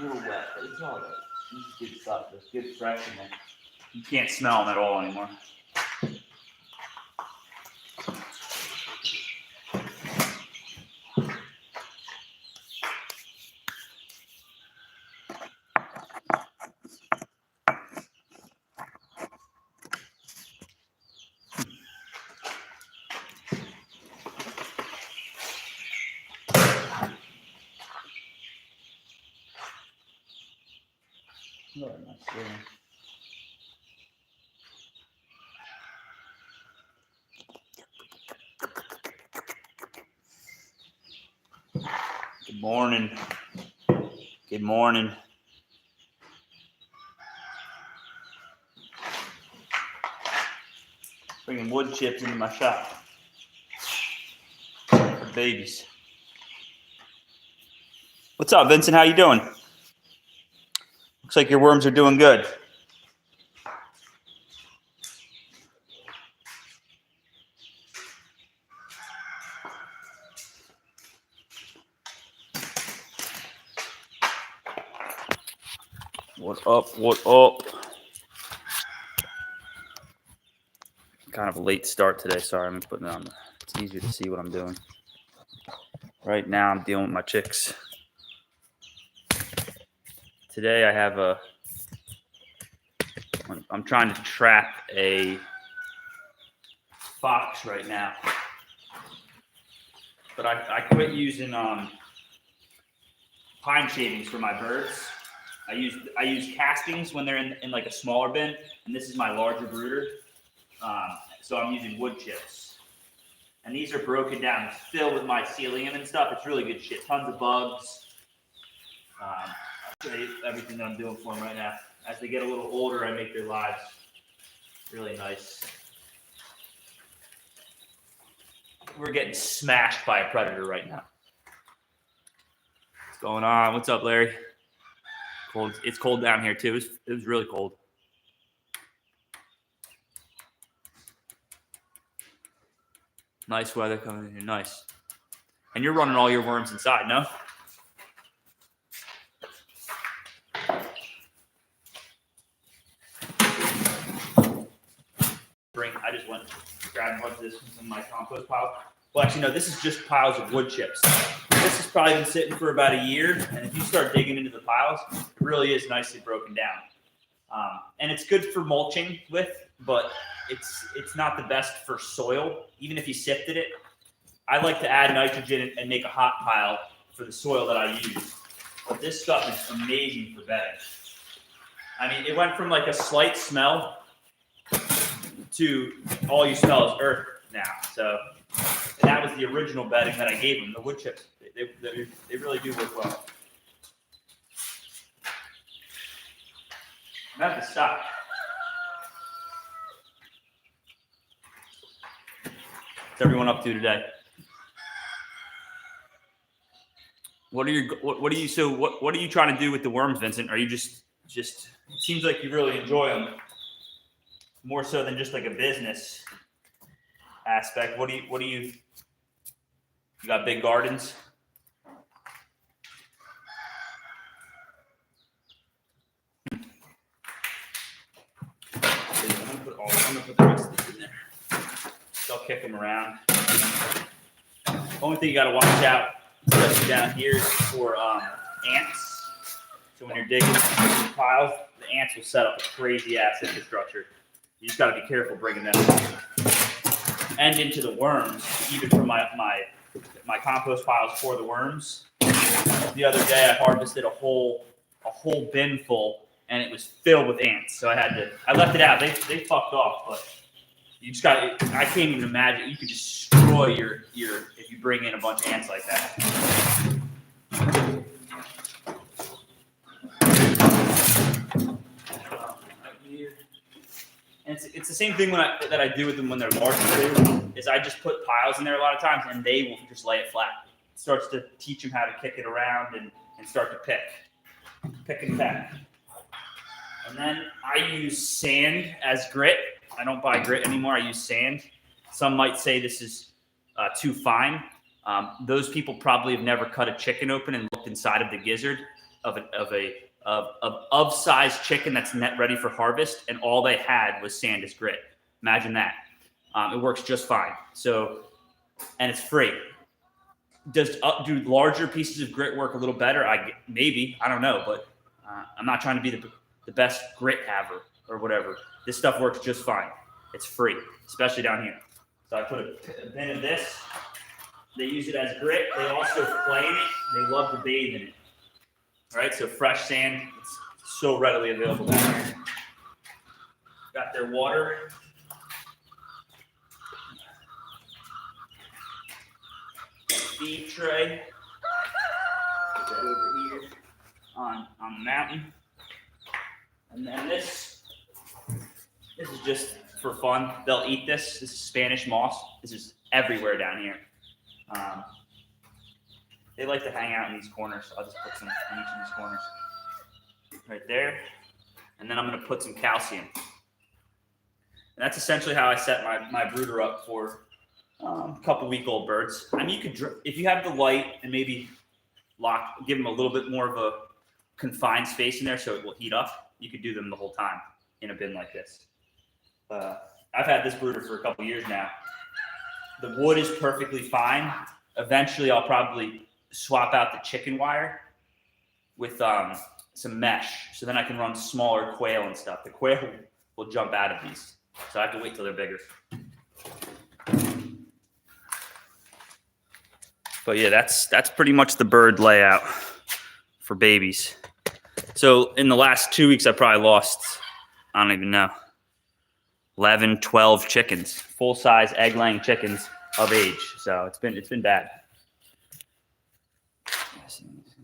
a little wet, but it's all right. This is good stuff. There's good fresh in there. You can't smell them at all anymore. Very nice. Good morning. Good morning. Bringing wood chips into my shop for babies. What's up, Vincent? How you doing? Looks like your worms are doing good. What up? What up? Kind of a late start today. Sorry, I'm putting it on. It's easier to see what I'm doing. Right now, I'm dealing with my chicks. Today, I have I'm trying to trap a fox right now. But I quit using pine shavings for my birds. I use castings when they're in like a smaller bin, and this is my larger brooder. So I'm using wood chips. And these are broken down. It's filled with mycelium and stuff. It's really good shit. Tons of bugs. I'll show you everything that I'm doing for them right now. As they get a little older, I make their lives really nice. We're getting smashed by a predator right now. What's going on? What's up, Larry? Cold. It's cold down here too. It was really cold. Nice weather coming in here. Nice. And you're running all your worms inside, no? I just went and grabbed a bunch of this from my compost pile. Well, actually, no, this is just piles of wood chips. This has probably been sitting for about a year, and if you start digging into the piles, it really is nicely broken down. And it's good for mulching with, but it's not the best for soil. Even if you sifted it, I like to add nitrogen and make a hot pile for the soil that I use. But this stuff is amazing for bedding. I mean, it went from like a slight smell to all you smell is earth now. So that was the original bedding that I gave them, the wood chips. They really do work well. I'm gonna have to stop. What's everyone up to today? What are you trying to do with the worms, Vincent? Are you just it seems like you really enjoy them more so than just like a business aspect. What do you got big gardens? I'm gonna put the rest of this in there. I'll kick them around. Only thing you gotta watch out, especially down here, is for ants. So when you're digging piles, the ants will set up a crazy ass infrastructure. You just got to be careful bringing them and into the worms, even from my compost piles for the worms. The other day, I harvested a whole bin full, and it was filled with ants. So I left it out. They fucked off, but you just got. I can't even imagine. You could destroy your if you bring in a bunch of ants like that. And it's the same thing that I do with them when they're larger too, is I just put piles in there a lot of times and they will just lay it flat. It starts to teach them how to kick it around and start to pick and peck. And then I use sand as grit. I don't buy grit anymore. I use sand. Some might say this is too fine. Those people probably have never cut a chicken open and looked inside of the gizzard. of size chicken that's net ready for harvest, and all they had was Sandus grit. Imagine that. It works just fine. So, and it's free. Do larger pieces of grit work a little better? Maybe, I don't know, but I'm not trying to be the best grit haver or whatever. This stuff works just fine. It's free, especially down here. So I put a bin of this. They use it as grit. They also flame it. They love to bathe in it. All right, so fresh sand. It's so readily available down here. Got their water. Feed tray. Put that over here on the mountain. And then this is just for fun. They'll eat this. This is Spanish moss. This is everywhere down here. They like to hang out in these corners, so I'll just put some in each of these corners. Right there. And then I'm going to put some calcium. And that's essentially how I set my brooder up for a couple-week-old birds. I mean, you could, if you have the light and maybe give them a little bit more of a confined space in there so it will heat up, you could do them the whole time in a bin like this. I've had this brooder for a couple years now. The wood is perfectly fine. Eventually, I'll probably swap out the chicken wire with some mesh, so then I can run smaller quail and stuff. The quail will jump out of these, so I have to wait till they're bigger. But yeah, that's pretty much the bird layout for babies. So in the last 2 weeks, I probably lost, I don't even know, 11, 12 chickens, full-size egg-laying chickens of age. So it's been bad.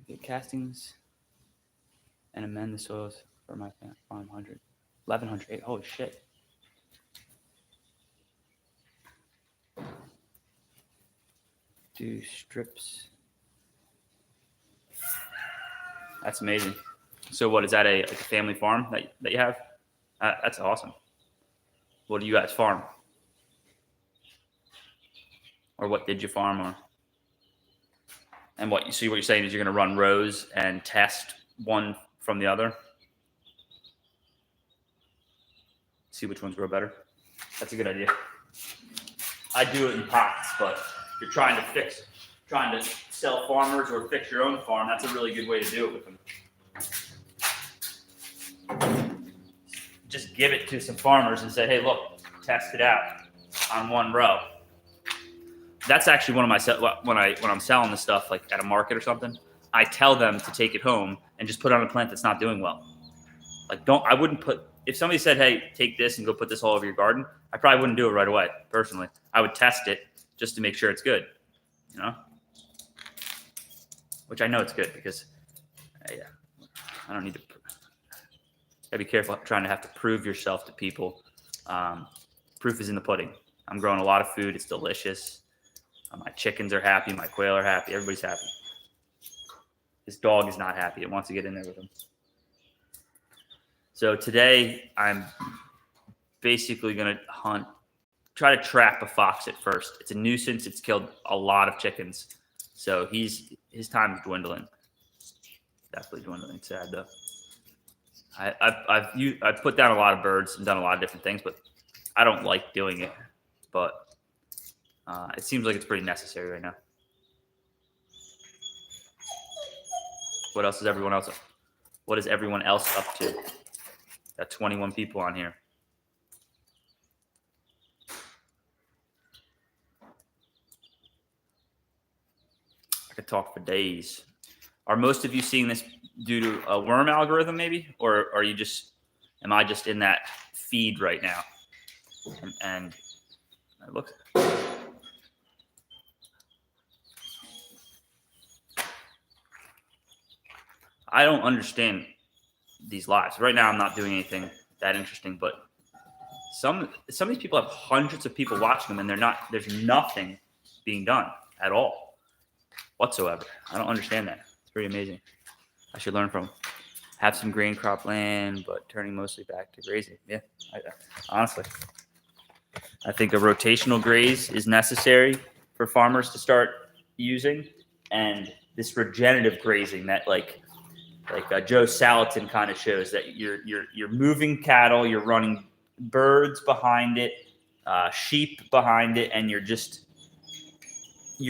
Get castings and amend the soils for my farm 1,100. Holy shit. Do strips. That's amazing. So what is that, a family farm that you have? That's awesome. What do you guys farm? Or what did you farm? Or and what you're saying is you're going to run rows and test one from the other. See which ones grow better. That's a good idea. I do it in pots, but if you're trying to sell farmers or fix your own farm, that's a really good way to do it with them. Just give it to some farmers and say, hey, look, test it out on one row. That's actually one of my when I'm selling this stuff like at a market or something, I tell them to take it home and just put it on a plant that's not doing well. Like I wouldn't if somebody said, hey, take this and go put this all over your garden, I probably wouldn't do it right away. Personally, I would test it just to make sure it's good, you know, which I know it's good because I don't need to. Gotta be careful trying to have to prove yourself to people. Proof is in the pudding. I'm growing a lot of food. It's delicious. My chickens are happy. My quail are happy. Everybody's happy. This dog is not happy. It wants to get in there with him. So today I'm basically going to try to trap a fox at first. It's a nuisance. It's killed a lot of chickens. So his time is dwindling. Definitely dwindling. It's sad though. I've put down a lot of birds and done a lot of different things, but I don't like doing it. But it seems like it's pretty necessary right now. What is everyone else up to? Got 21 people on here. I could talk for days. Are most of you seeing this due to a worm algorithm maybe? Or am I just in that feed right now? And look. I don't understand these lives. Right now I'm not doing anything that interesting, but some of these people have hundreds of people watching them and there's nothing being done at all whatsoever. I don't understand that. It's pretty amazing. I should learn from them. Have some grain crop land, but turning mostly back to grazing. Yeah, honestly. I think a rotational graze is necessary for farmers to start using, and this regenerative grazing that Like Joe Salatin kind of shows that you're moving cattle, you're running birds behind it, sheep behind it, and you're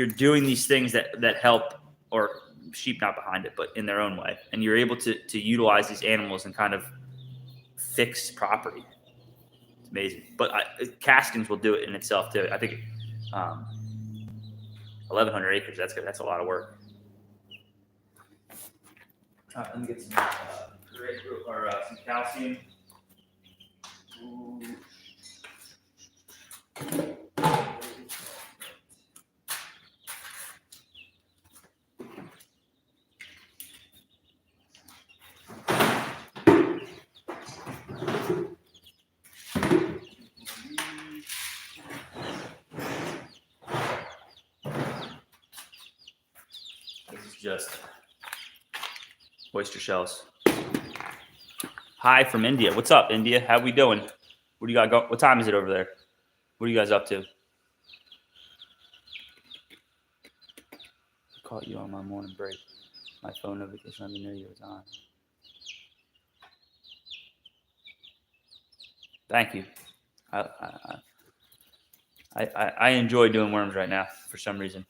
doing these things that help, or sheep not behind it, but in their own way, and you're able to utilize these animals and kind of fix property. It's amazing. But Caskins will do it in itself too. I think 1,100 acres. That's a lot of work. Let me get some some calcium. Ooh. This is just oyster shells. Hi from India. What's up, India? How we doing? What do you got go? What time is it over there? What are you guys up to? I caught you on my morning break. My phone notification let me know you was on. Thank you. I enjoy doing worms right now for some reason.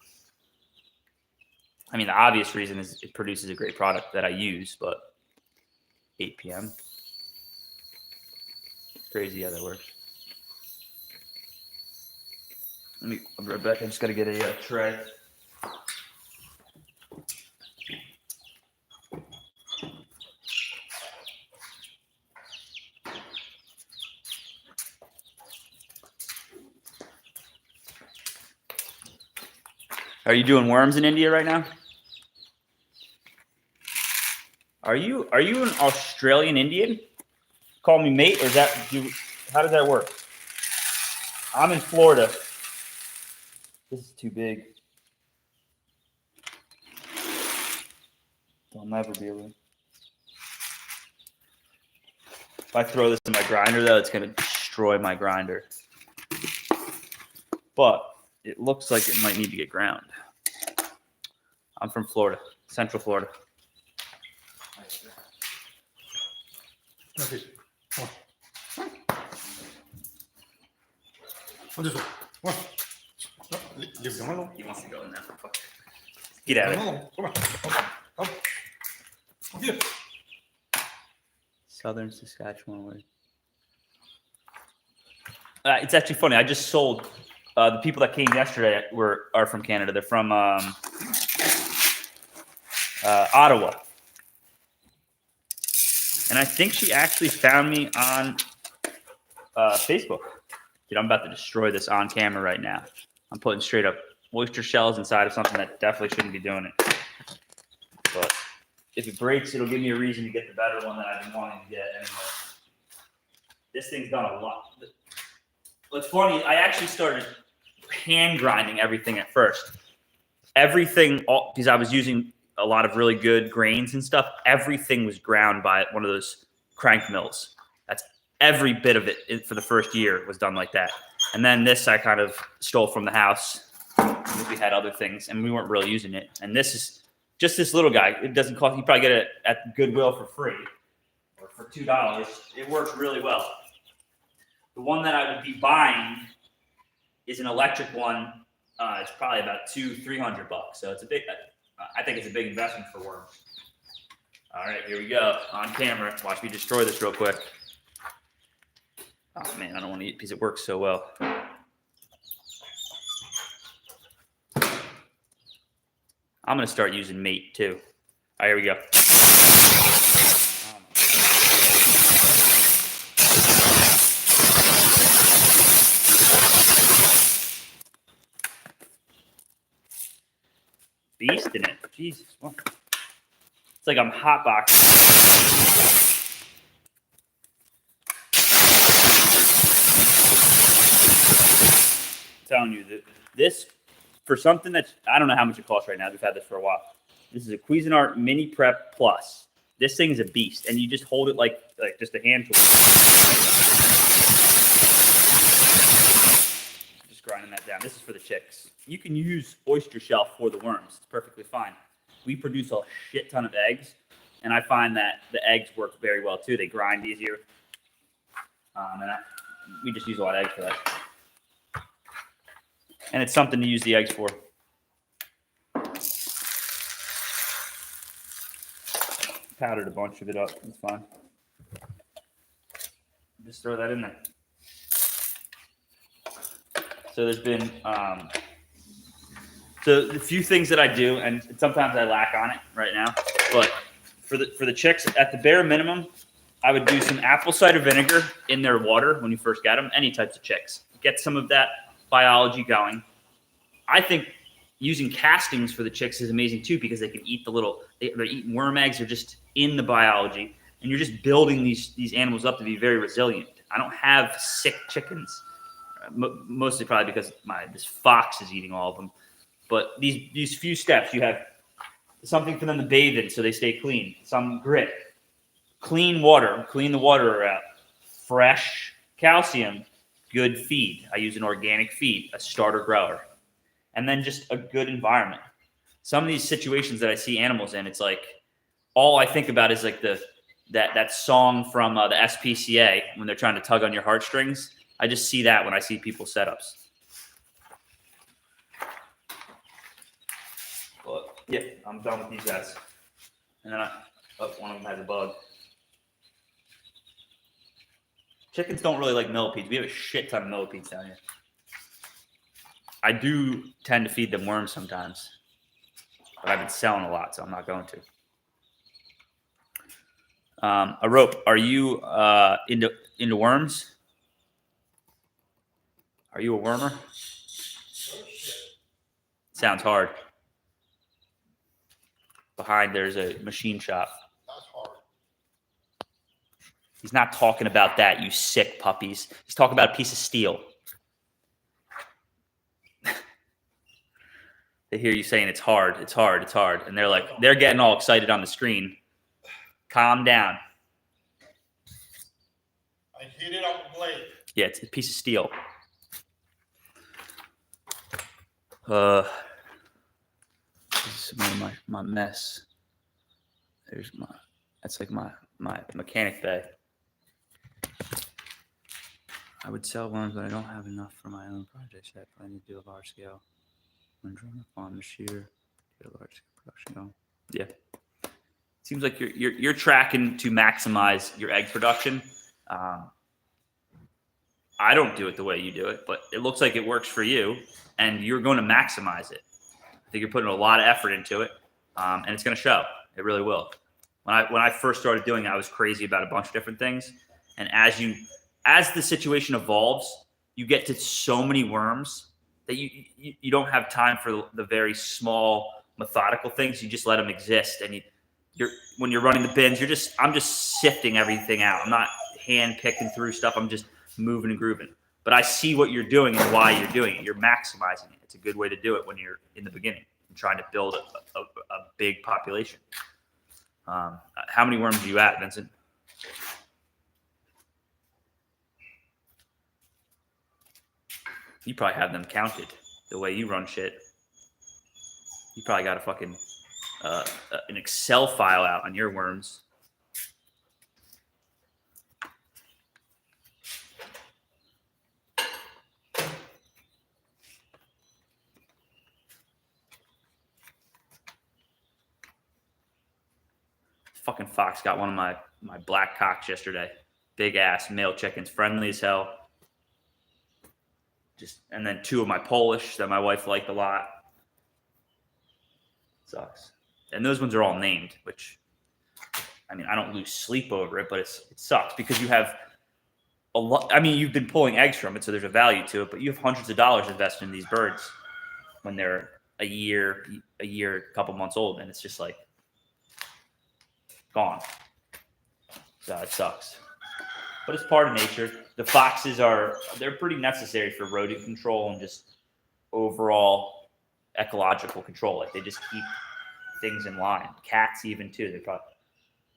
I mean, the obvious reason is it produces a great product that I use, but 8 p.m. Crazy how that works. I'll be right back. I just got to get a tray. Are you doing worms in India right now? Are you an Australian Indian? Call me mate, or how does that work? I'm in Florida. This is too big. I'll never be able to. If I throw this in my grinder, though, it's going to destroy my grinder. But it looks like it might need to get ground. I'm from Florida, Central Florida. Okay. Come on. This one. Leave them alone. He wants to go in there. Get out of here. Come on. Come. Here. Southern Saskatchewan way. It's actually funny. I just sold. The people that came yesterday are from Canada. They're from Ottawa. And I think she actually found me on Facebook. Dude, I'm about to destroy this on camera right now. I'm putting straight up oyster shells inside of something that definitely shouldn't be doing it. But if it breaks, it'll give me a reason to get the better one that I've been wanting to get anyway. This thing's done a lot. What's funny, I actually started hand grinding everything at first. Everything, because I was using a lot of really good grains and stuff, everything was ground by one of those crank mills. That's every bit of it for the first year was done like that. And then this I kind of stole from the house. We had other things and we weren't really using it. And this is just this little guy. It doesn't cost, you probably get it at Goodwill for free or for $2. It works really well. The one that I would be buying is an electric one. It's probably about $200-300. So it's a big, I think it's a big investment for worms. All right, here we go on camera. Watch me destroy this real quick. Oh man, I don't want to eat because it works so well. I'm gonna start using mate too. All right, here we go. Beast in it. Jesus. It's like I'm hotboxing. I'm telling you that this, for something that's, I don't know how much it costs right now. We've had this for a while. This is a Cuisinart Mini Prep Plus. This thing is a beast, and you just hold it like just a hand tool. Just grinding that down. This is for the chicks. You can use oyster shell for the worms. It's perfectly fine. We produce a shit ton of eggs, And I find that the eggs work very well too. They grind easier. We just use a lot of eggs for that. And it's something to use the eggs for. Powdered a bunch of it up. It's fine. Just throw that in there. So there's been so a few things that I do, and sometimes I lack on it right now. But for the chicks, at the bare minimum, I would do some apple cider vinegar in their water when you first get them. Any types of chicks, get some of that biology going. I think using castings for the chicks is amazing too, because they can eat they're eating worm eggs. They're just in the biology, and you're just building these animals up to be very resilient. I don't have sick chickens, mostly probably because this fox is eating all of them. But these few steps, you have something for them to bathe in so they stay clean. Some grit, clean water, clean the water out, fresh calcium, good feed. I use an organic feed, a starter grower, and then just a good environment. Some of these situations that I see animals in, it's like all I think about is like that song from the SPCA when they're trying to tug on your heartstrings. I just see that when I see people's setups. But yeah, I'm done with these guys. And then one of them has a bug. Chickens don't really like millipedes. We have a shit ton of millipedes down here. I do tend to feed them worms sometimes, but I've been selling a lot, so I'm not going to. A rope. Are you into worms? Are you a wormer? Sounds hard. Behind there's a machine shop. That's hard. He's not talking about that, you sick puppies. He's talking about a piece of steel. They hear you saying it's hard, it's hard, it's hard. And they're getting all excited on the screen. Calm down. I hit it on the blade. Yeah, it's a piece of steel. This is my mess. That's like my mechanic bay. I would sell worms, but I don't have enough for my own projects yet. I need to do a large scale. I'm drawing a farm this year. Get a large scale production going. Yeah. Seems like you're tracking to maximize your egg production. I don't do it the way you do it, but it looks like it works for you, and you're going to maximize it. I think you're putting a lot of effort into it, and it's going to show. It really will. When I first started doing it, I was crazy about a bunch of different things, and as the situation evolves, you get to so many worms that you don't have time for the very small methodical things. You just let them exist, and when you're running the bins, I'm just sifting everything out. I'm not hand picking through stuff. I'm just moving and grooving. But I see what you're doing and why you're doing it. You're maximizing it. It's a good way to do it when you're in the beginning and trying to build a big population. How many worms are you at, Vincent? You probably have them counted the way you run shit. You probably got a fucking an Excel file out on your worms. Fucking fox got one of my black cocks yesterday. Big ass male chickens, friendly as hell. And then two of my Polish that my wife liked a lot. Sucks. And those ones are all named, which, I mean, I don't lose sleep over it, but it sucks because you have a lot. I mean, you've been pulling eggs from it, so there's a value to it, but you have hundreds of dollars invested in these birds when they're a year, couple months old, and it's just like gone. So it sucks. But it's part of nature. The foxes they're pretty necessary for rodent control and just overall ecological control. Like they just keep things in line. Cats even too.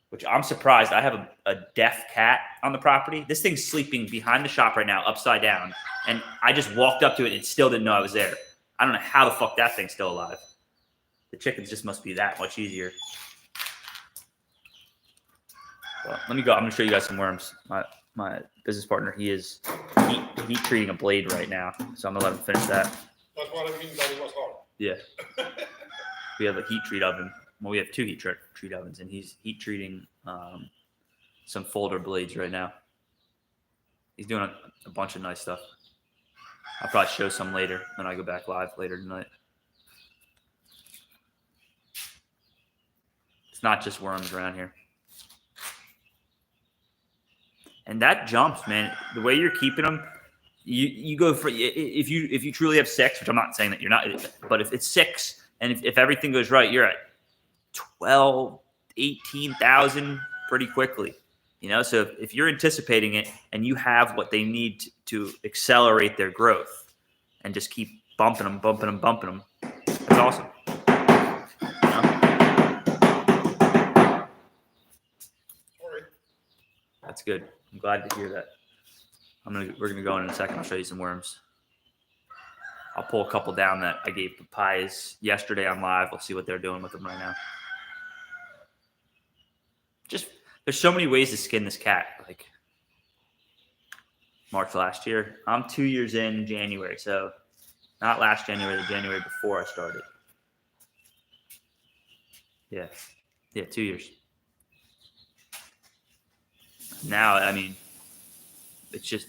Which I'm surprised. I have a deaf cat on the property. This thing's sleeping behind the shop right now, upside down. And I just walked up to it and it still didn't know I was there. I don't know how the fuck that thing's still alive. The chickens just must be that much easier. Well, let me go. I'm gonna show you guys some worms. My business partner, he is heat treating a blade right now, so I'm gonna let him finish that. That's what I mean that it was hard. Yeah. We have a heat treat oven. Well, we have two heat treat ovens, and he's heat treating some folder blades right now. He's doing a bunch of nice stuff. I'll probably show some later when I go back live later tonight. It's not just worms around here. And that jumps, man. The way you're keeping them, you go for if you truly have 6, which I'm not saying that you're not, but if it's 6 and if everything goes right, you're at 12, 18,000 pretty quickly. You know, so if you're anticipating it and you have what they need to accelerate their growth and just keep bumping them, that's awesome. You know? Sorry. That's good. I'm glad to hear that. We're gonna go in a second. I'll show you some worms. I'll pull a couple down that I gave papayas yesterday on live. We'll see what they're doing with them right now. Just there's so many ways to skin this cat. Like March last year, I'm 2 years in January, so not last January, the January before I started. Yeah, 2 years. Now, I mean, it's just,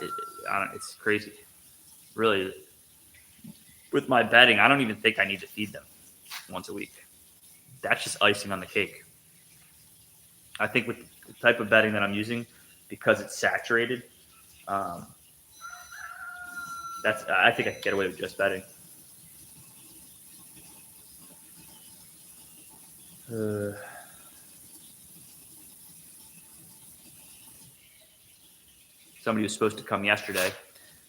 it's crazy. Really, with my bedding, I don't even think I need to feed them once a week. That's just icing on the cake. I think with the type of bedding that I'm using, because it's saturated, I think I can get away with just bedding. Somebody was supposed to come yesterday.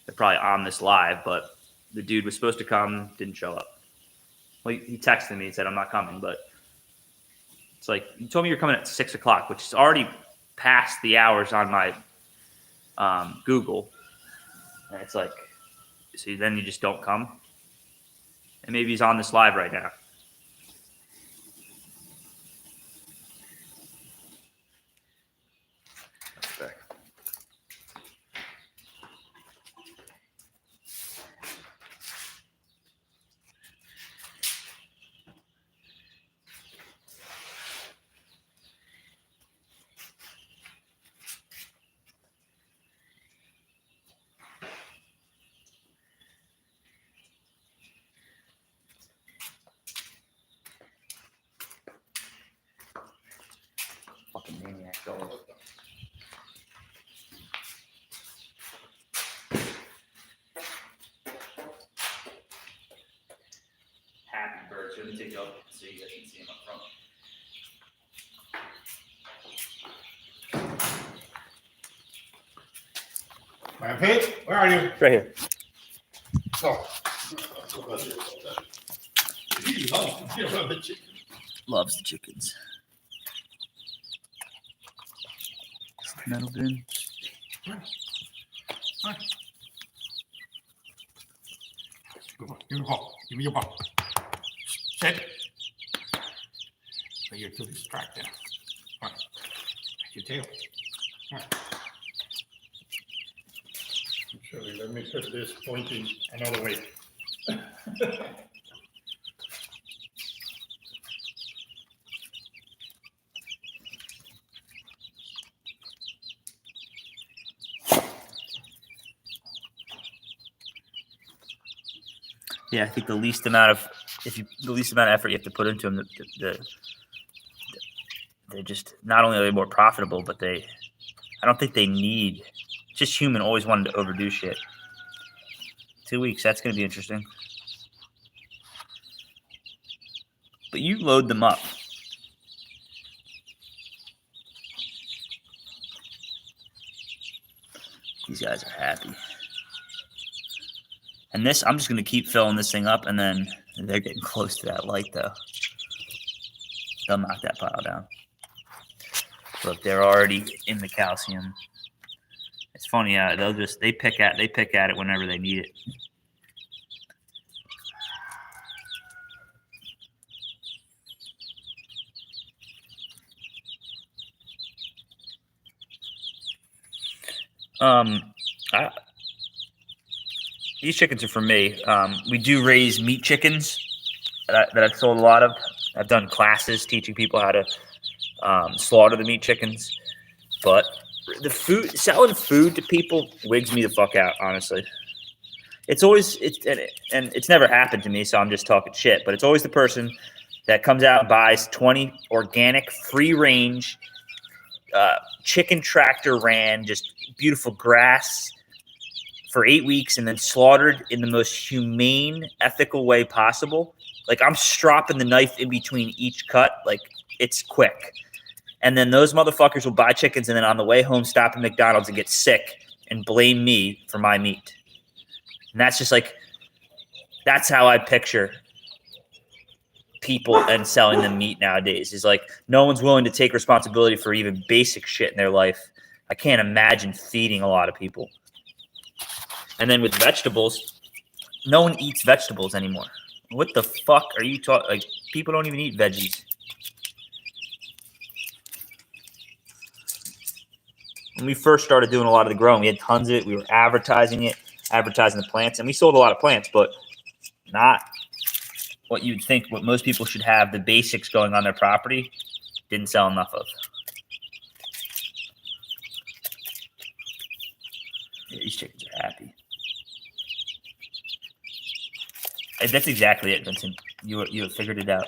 They're probably on this live, but the dude was supposed to come, didn't show up. Well, he texted me and said, I'm not coming, but it's like, you told me you're coming at 6 o'clock, which is already past the hours on my Google. And it's like, so then you just don't come? And maybe he's on this live right now. Fucking maniac dog. Happy birds. Let me take you up so you guys can see him up front. My pig, where are you? Right here. No. He loves the chicken. Loves the chickens. Metal bin. Good boy. Give me the ball. Give me your ball. Sit. So you're too distracted. All right. Your tail. All right. Actually, let me put this pointing another way. Yeah, I think the least amount of effort you have to put into them, they're just not only are they more profitable, but I don't think they need. Just human always wanted to overdo shit. 2 weeks, that's going to be interesting. But you load them up. These guys are happy. And this, I'm just going to keep filling this thing up, and then they're getting close to that light, though. They'll knock that pile down. Look, they're already in the calcium. It's funny, they pick at it whenever they need it. I, these chickens are for me. We do raise meat chickens that I've sold a lot of. I've done classes teaching people how to slaughter the meat chickens. But the food, selling food to people wigs me the fuck out, honestly. It's always, and it's never happened to me, so I'm just talking shit, but it's always the person that comes out and buys 20 organic, free range, chicken tractor ran, just beautiful grass for 8 weeks and then slaughtered in the most humane, ethical way possible. Like, I'm stropping the knife in between each cut. Like, it's quick. And then those motherfuckers will buy chickens and then on the way home stop at McDonald's and get sick and blame me for my meat. And that's just like, that's how I picture people and selling them meat nowadays. Is like, no one's willing to take responsibility for even basic shit in their life. I can't imagine feeding a lot of people. And then with vegetables, no one eats vegetables anymore. What the fuck are you talking? Like, people don't even eat veggies. When we first started doing a lot of the growing, we had tons of it. We were advertising it, advertising the plants, and we sold a lot of plants, but not what you'd think, what most people should have, the basics going on their property, didn't sell enough of. Yeah, these chickens are happy. And that's exactly it, Vincent. You have figured it out.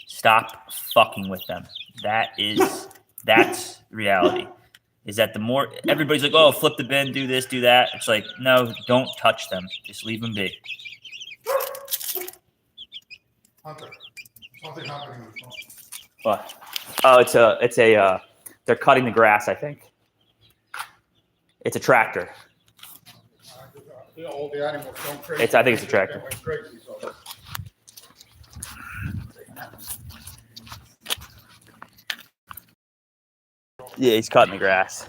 Stop fucking with them. That's reality. Is that the more everybody's like, oh, flip the bin, do this, do that. It's like, no, don't touch them. Just leave them be. Hunter, something happening with the phone. What? Oh, it's a. They're cutting the grass, I think. It's a tractor. All the animals go crazy. I think it's a tractor. They went crazy, so. Yeah, he's cutting the grass.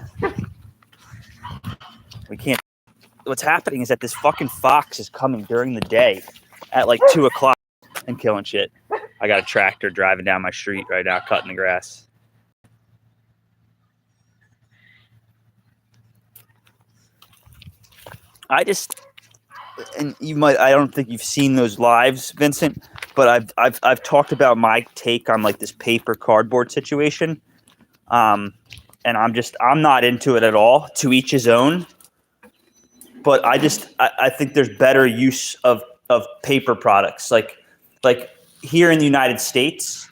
We can't. What's happening is that this fucking fox is coming during the day at like 2 o'clock and killing shit. I got a tractor driving down my street right now, cutting the grass. And you might, I don't think you've seen those lives, Vincent, but I've talked about my take on like this paper cardboard situation. And I'm not into it at all. To each his own. But I think there's better use of paper products. Like here in the United States,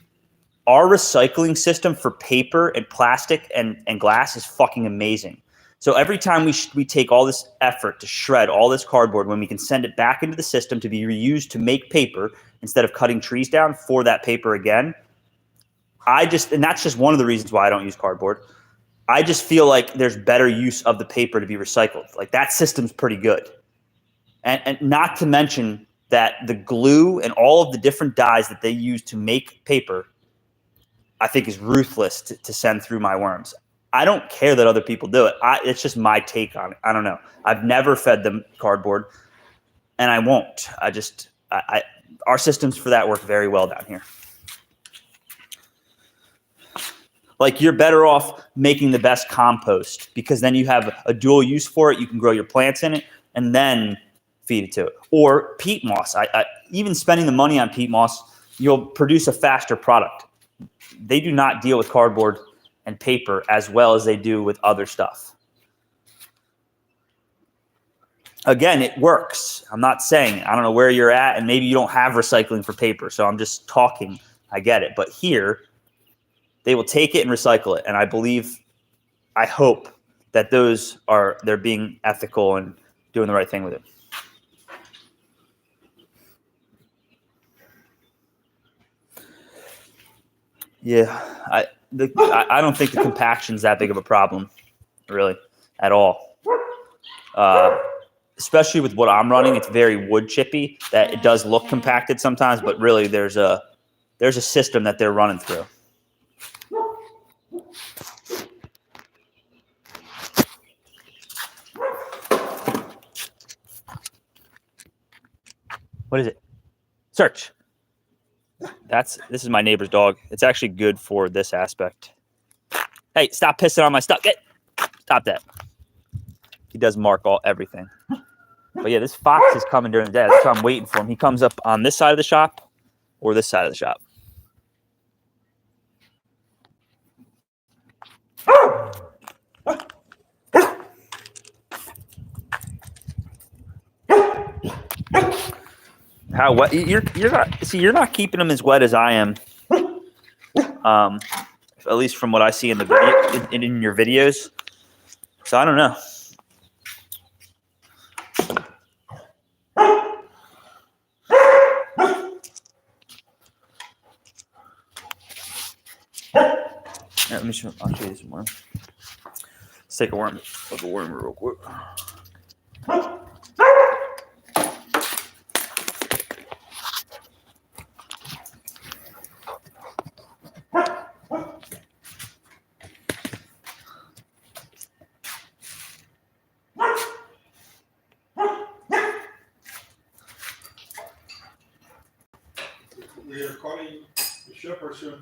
our recycling system for paper and plastic and glass is fucking amazing. So every time we take all this effort to shred all this cardboard, when we can send it back into the system to be reused to make paper instead of cutting trees down for that paper again, and that's just one of the reasons why I don't use cardboard. I just feel like there's better use of the paper to be recycled. Like, that system's pretty good. And not to mention that the glue and all of the different dyes that they use to make paper, I think is ruthless to send through my worms. I don't care that other people do it. It's just my take on it. I don't know. I've never fed them cardboard, and I won't. Our systems for that work very well down here. Like, you're better off making the best compost because then you have a dual use for it. You can grow your plants in it and then feed it to it. Or peat moss. Even spending the money on peat moss, you'll produce a faster product. They do not deal with cardboard and paper as well as they do with other stuff. Again, it works. I'm not saying, I don't know where you're at, and maybe you don't have recycling for paper, so I'm just talking. I get it. But here, they will take it and recycle it. And I hope that they're being ethical and doing the right thing with it. Yeah, I don't think the compaction's that big of a problem, really, at all. Especially with what I'm running, it's very wood chippy. That it does look compacted sometimes, but really there's a system that they're running through. What is it? Search. This is my neighbor's dog. It's actually good for this aspect. Hey, stop pissing on my stuff. Get. Stop that. He does mark everything. But yeah, this fox is coming during the day. That's why I'm waiting for him. He comes up on this side of the shop or this side of the shop. How wet? You're not keeping them as wet as I am. At least from what I see in the video, in your videos. So I don't know. Yeah, I'll show you some worm. Let's take a worm. Look a worm real quick. We are calling the shopper soon.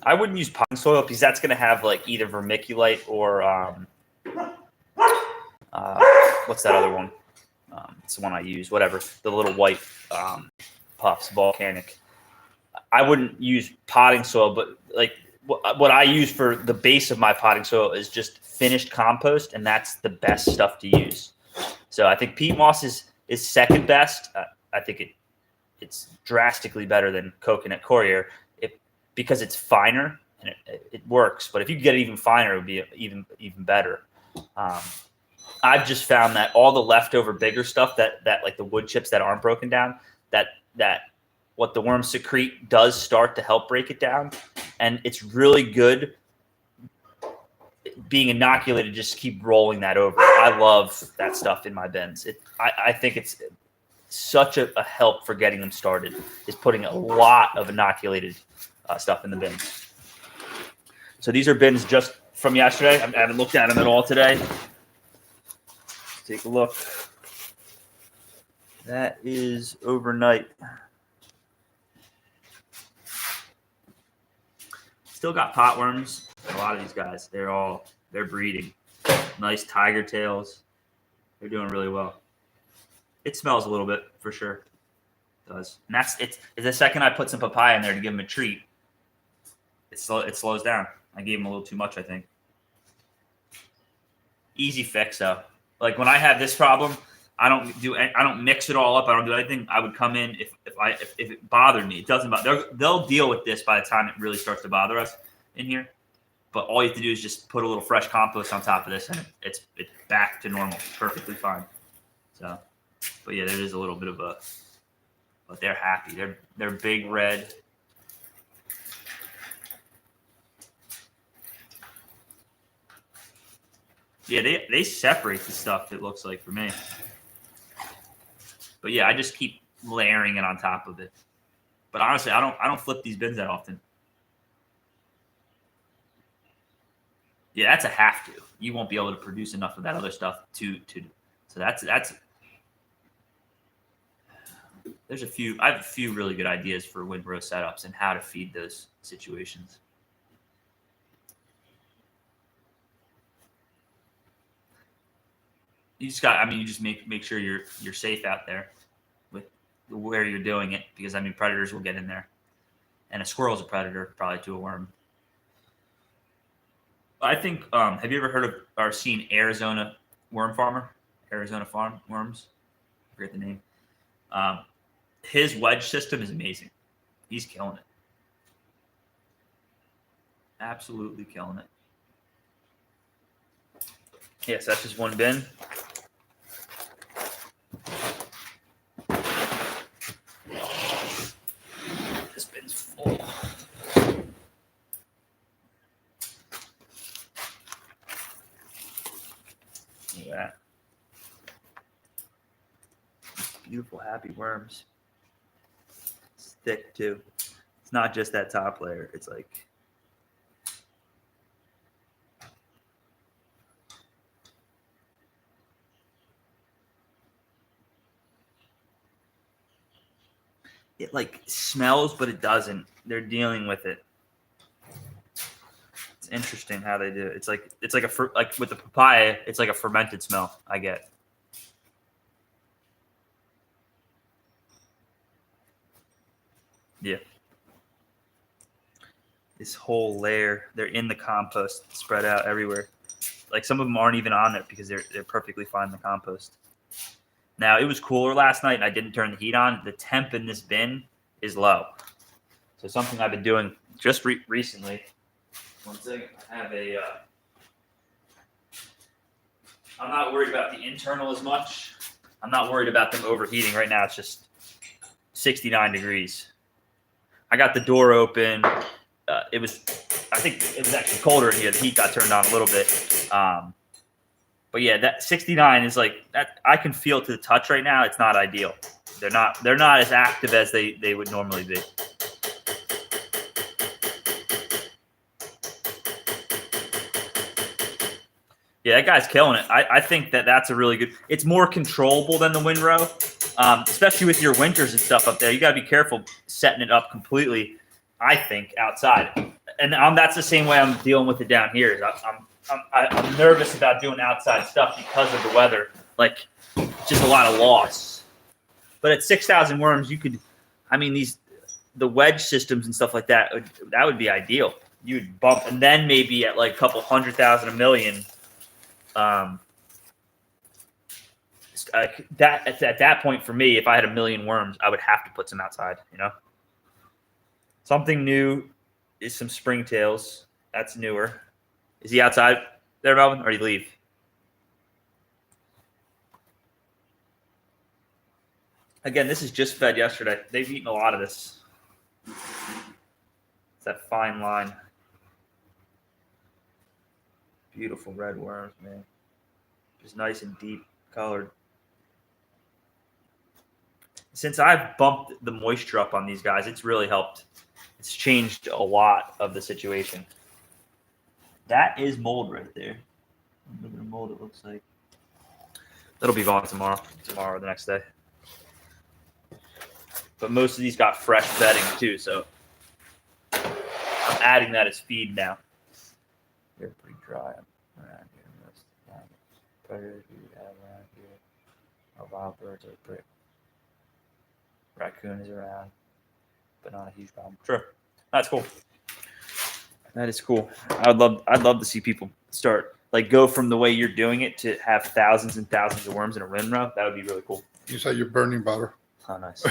I wouldn't use potting soil because that's going to have like either vermiculite or what's that other one? It's the one I use. Whatever, the little white puffs, volcanic. I wouldn't use potting soil, but like what I use for the base of my potting soil is just finished compost, and that's the best stuff to use. So I think peat moss is second best. I think it's drastically better than coconut coir because it's finer and it works. But if you get it even finer, it would be even better. I've just found that all the leftover bigger stuff that like the wood chips that aren't broken down, that what the worms secrete does start to help break it down, and it's really good being inoculated. Just keep rolling that over. I love that stuff in my bins. I think it's such a help for getting them started. Is putting a lot of inoculated stuff in the bins. So these are bins just from yesterday. I haven't looked at them at all today. Take a look. That is overnight. Still got potworms. A lot of these guys, they're breeding. Nice tiger tails. They're doing really well. It smells a little bit for sure. It does. And it's the second I put some papaya in there to give them a treat, it slows down. I gave them a little too much, I think. Easy fix though. Like when I have this problem, I don't mix it all up. I don't do anything. I would come in if it bothered me. It doesn't bother. They'll deal with this by the time it really starts to bother us in here. But all you have to do is just put a little fresh compost on top of this, and it's back to normal, perfectly fine. So, but yeah, there is a little bit of but they're happy. They're big red. Yeah, they separate the stuff, it looks like, for me. But yeah, I just keep layering it on top of it. But honestly, I don't flip these bins that often. Yeah, that's a have to. You won't be able to produce enough of that other stuff to so that's there's I have a few really good ideas for windrow setups and how to feed those situations. You just make sure you're safe out there with where you're doing it, because predators will get in there, and a squirrel's a predator probably to a worm. I think have you ever heard of or seen Arizona Worm Farmer? Arizona Farm Worms? I forget the name. His wedge system is amazing. He's killing it. Absolutely killing it. Yes, that's just one bin. This bin's full. Look at that. Beautiful, happy worms. It's thick too. It's not just that top layer. It's like it like smells, but it doesn't. They're dealing with it. It's interesting how they do it. It's like like with the papaya, it's like a fermented smell I get. Yeah. This whole layer, they're in the compost, spread out everywhere. Like some of them aren't even on it because they're perfectly fine in the compost. Now it was cooler last night and I didn't turn the heat on. The temp in this bin is low. So something I've been doing just recently. One second, I have a. I'm not worried about the internal as much. I'm not worried about them overheating. Right now it's just 69 degrees. I got the door open. I think it was actually colder in here. The heat got turned on a little bit. But yeah, that 69 is like that. I can feel it to the touch right now. It's not ideal. They're not as active as they would normally be. Yeah, that guy's killing it. I think that's a really good. It's more controllable than the windrow, especially with your winters and stuff up there. You got to be careful setting it up completely. I think outside, and that's the same way I'm dealing with it down here. I'm nervous about doing outside stuff because of the weather. Like, just a lot of loss. But at 6,000 worms, you could. I mean, the wedge systems and stuff like that. That would be ideal. You would bump, and then maybe at like a couple 100,000, a million. At that point for me, if I had 1 million worms, I would have to put some outside. Something new is some springtails. That's newer. Is he outside there, Melvin, or did he leave? Again, this is just fed yesterday. They've eaten a lot of this. It's that fine line. Beautiful red worms, man. Just nice and deep colored. Since I've bumped the moisture up on these guys, it's really helped. It's changed a lot of the situation. That is mold right there. Look at the mold it looks like. That'll be gone tomorrow or the next day. But most of these got fresh bedding too, so I'm adding that as feed now. They're pretty dry around here. Most of the time. Predators we have around here. Our wild birds are pretty. Raccoon is around, but not a huge problem. Sure, that's cool. That is cool. I'd love to see people start go from the way you're doing it to have thousands and thousands of worms in a windrow. That would be really cool. You say you're burning butter. Oh, nice.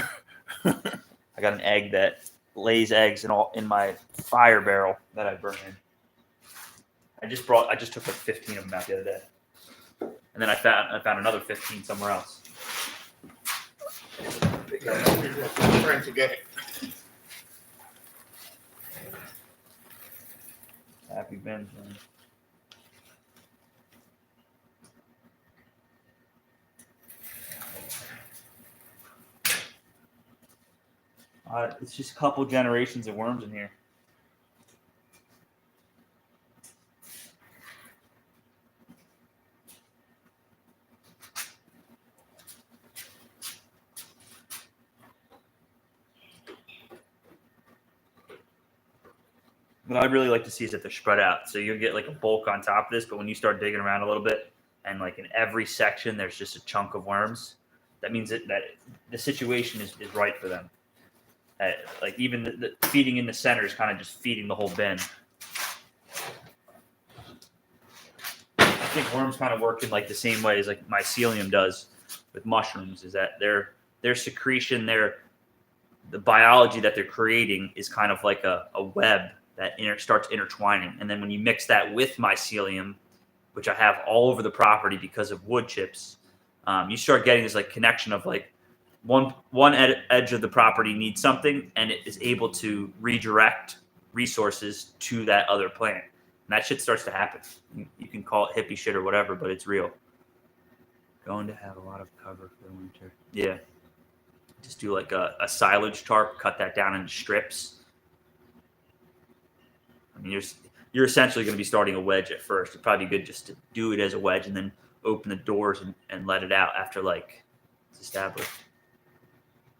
I got an egg that lays eggs in my fire barrel that I burn in. I just took like 15 of them out the other day, and then I found another 15 somewhere else. Trying to get it. Happy bins, man. It's just a couple generations of worms in here. What I'd really like to see is that they're spread out. So you'll get like a bulk on top of this, but when you start digging around a little bit and like in every section there's just a chunk of worms, that means that the situation is right for them. Like even the feeding in the center is kind of just feeding the whole bin. I think worms kind of work in like the same way as like mycelium does with mushrooms, is that their secretion, the biology that they're creating is kind of like a web that starts intertwining. And then when you mix that with mycelium, which I have all over the property because of wood chips, you start getting this like connection of like one edge of the property needs something and it is able to redirect resources to that other plant. And that shit starts to happen. You can call it hippie shit or whatever, but it's real. Going to have a lot of cover for the winter. Yeah. Just do like a silage tarp, cut that down into strips. I mean, you're essentially going to be starting a wedge at first. It'd probably be good just to do it as a wedge and then open the doors and let it out after like it's established.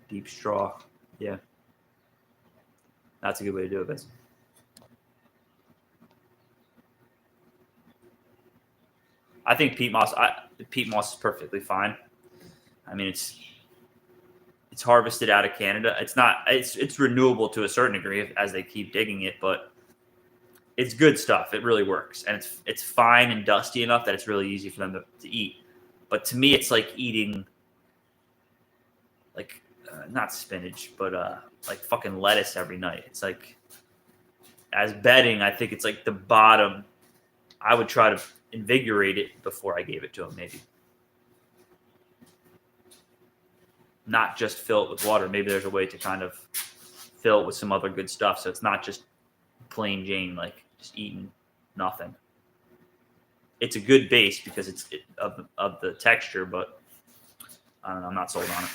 Deep straw. Yeah. That's a good way to do it, Vince. I think peat moss is perfectly fine. I mean, it's harvested out of Canada. It's renewable to a certain degree as they keep digging it, but it's good stuff. It really works, and it's fine and dusty enough that it's really easy for them to eat. But to me, it's like eating like not spinach, but like fucking lettuce every night. It's like, as bedding, I think it's like the bottom. I would try to invigorate it before I gave it to him, maybe. Not just fill it with water. Maybe there's a way to kind of fill it with some other good stuff, so it's not just plain Jane, like just eating nothing. It's a good base because it's of the texture, but I don't know. I'm not sold on it.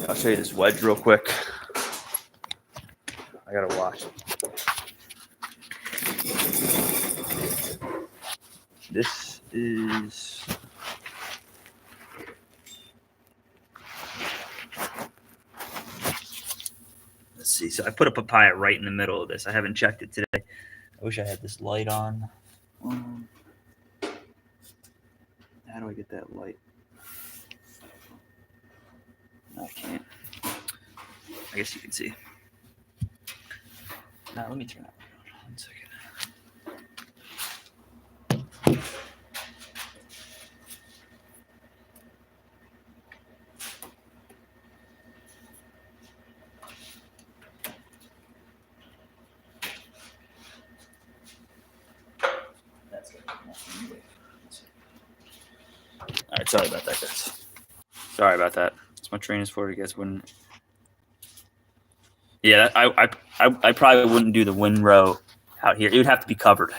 I'll show you this wedge real quick. I gotta wash it. This is. Let's see. So I put a papaya right in the middle of this. I haven't checked it today. I wish I had this light on. How do I get that light? No, I can't. I guess you can see. Now let me turn that on 1 second. That's good. All right, sorry about that, guys. Sorry about that. It's my train is for you guys wouldn't. Yeah, I probably wouldn't do the windrow out here. It would have to be covered.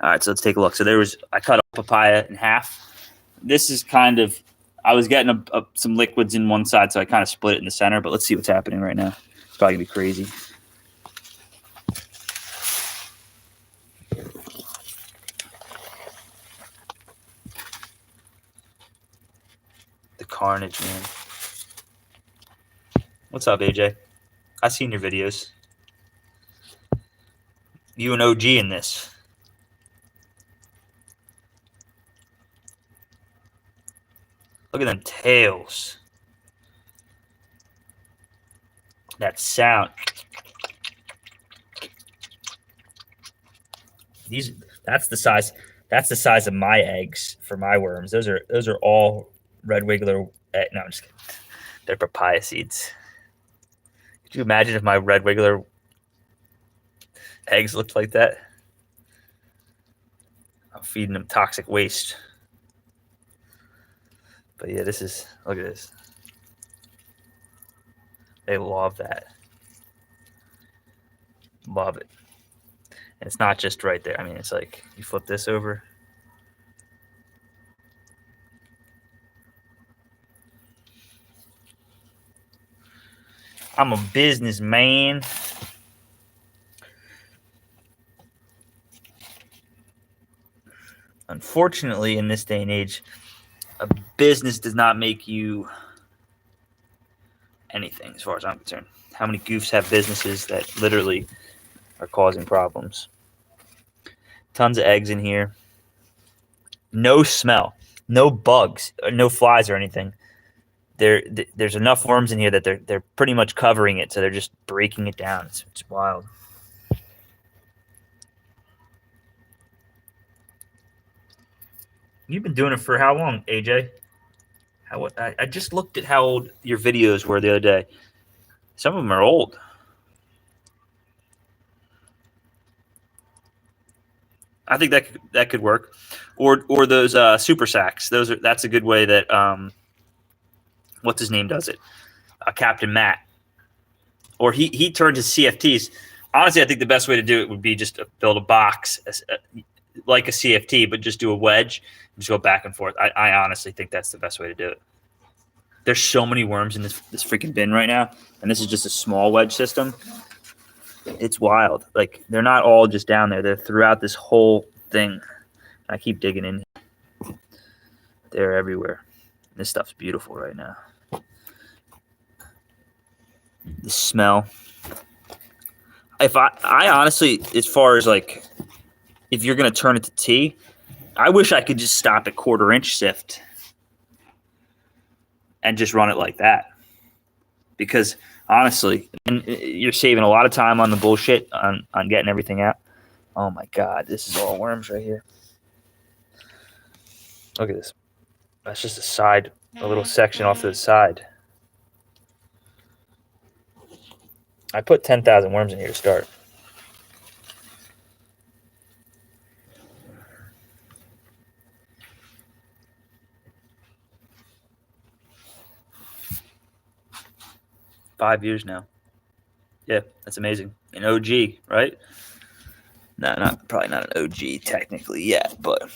All right, so let's take a look. So I cut a papaya in half. This is kind of, I was getting some liquids in one side, so I kind of split it in the center. But let's see what's happening right now. It's probably gonna be crazy. The carnage, man. What's up, AJ? I've seen your videos. You an OG in this. Look at them tails. That sound. That's the size of my eggs for my worms. Those are all red wiggler. No, I'm just kidding. They're papaya seeds. Could you imagine if my red wiggler eggs looked like that? I'm feeding them toxic waste. But yeah, look at this. They love that. Love it. And it's not just right there. I mean, it's like you flip this over. I'm a businessman. Unfortunately, in this day and age, a business does not make you anything, as far as I'm concerned. How many goofs have businesses that literally are causing problems? Tons of eggs in here. No smell. No bugs. No flies or anything. There's enough worms in here that they're pretty much covering it, so they're just breaking it down. It's wild. You've been doing it for how long, AJ? I just looked at how old your videos were the other day. Some of them are old. I think that could work, or those super sacks. That's a good way that what's his name does it, Captain Matt, or he turned his CFTs. Honestly, I think the best way to do it would be just to build a box like a CFT, but just do a wedge and just go back and forth. I honestly think that's the best way to do it. There's so many worms in this freaking bin right now, and this is just a small wedge system. It's wild. Like, they're not all just down there. They're throughout this whole thing. I keep digging in. They're everywhere. This stuff's beautiful right now. The smell. If I honestly, as far as like, if you're going to turn it to tea, I wish I could just stop at 1/4 inch sift and just run it like that. Because honestly, you're saving a lot of time on the bullshit on getting everything out. Oh my God, this is all worms right here. Look at this. That's just a little section off to the side. I put 10,000 worms in here to start. Five years now. Yeah, that's amazing. An OG, right? No, probably not an OG technically yet, but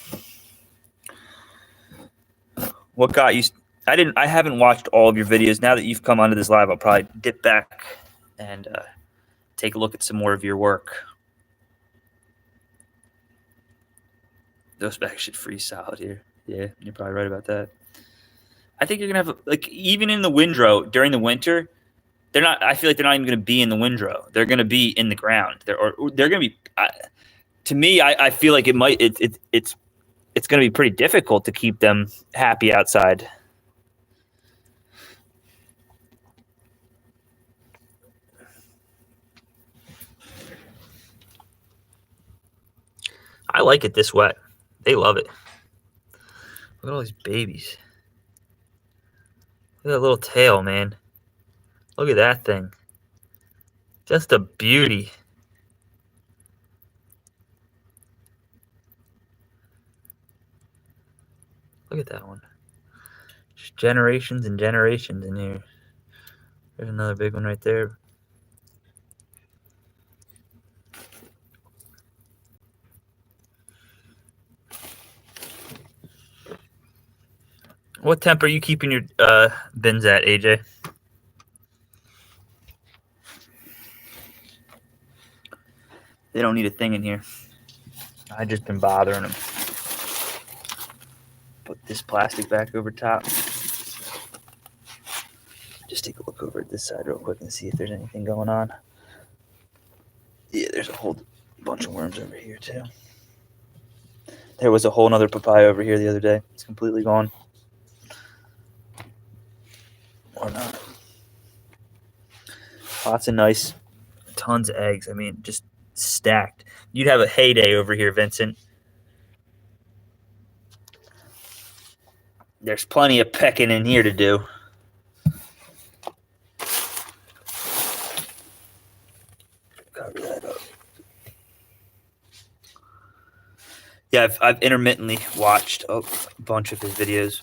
what got you? I haven't watched all of your videos. Now that you've come onto this live, I'll probably dip back and take a look at some more of your work. Those bags should freeze solid here. Yeah, you're probably right about that. I think you're gonna have like even in the windrow during the winter, they're not. I feel like they're not even gonna be in the windrow. They're gonna be in the ground. They're gonna be. To me, I feel like it's gonna be pretty difficult to keep them happy outside. I like it this wet. They love it. Look at all these babies. Look at that little tail, man. Look at that thing. Just a beauty. Look at that one. Just generations and generations in here. There's another big one right there. What temp are you keeping your bins at, AJ? They don't need a thing in here. I've just been bothering them. Put this plastic back over top. Just take a look over at this side real quick and see if there's anything going on. Yeah, there's a whole bunch of worms over here too. There was a whole nother papaya over here the other day. It's completely gone. Or not. Lots of nice, tons of eggs. I mean, just stacked. You'd have a heyday over here, Vincent. There's plenty of pecking in here to do. Cover that up. Yeah, I've intermittently watched a bunch of his videos.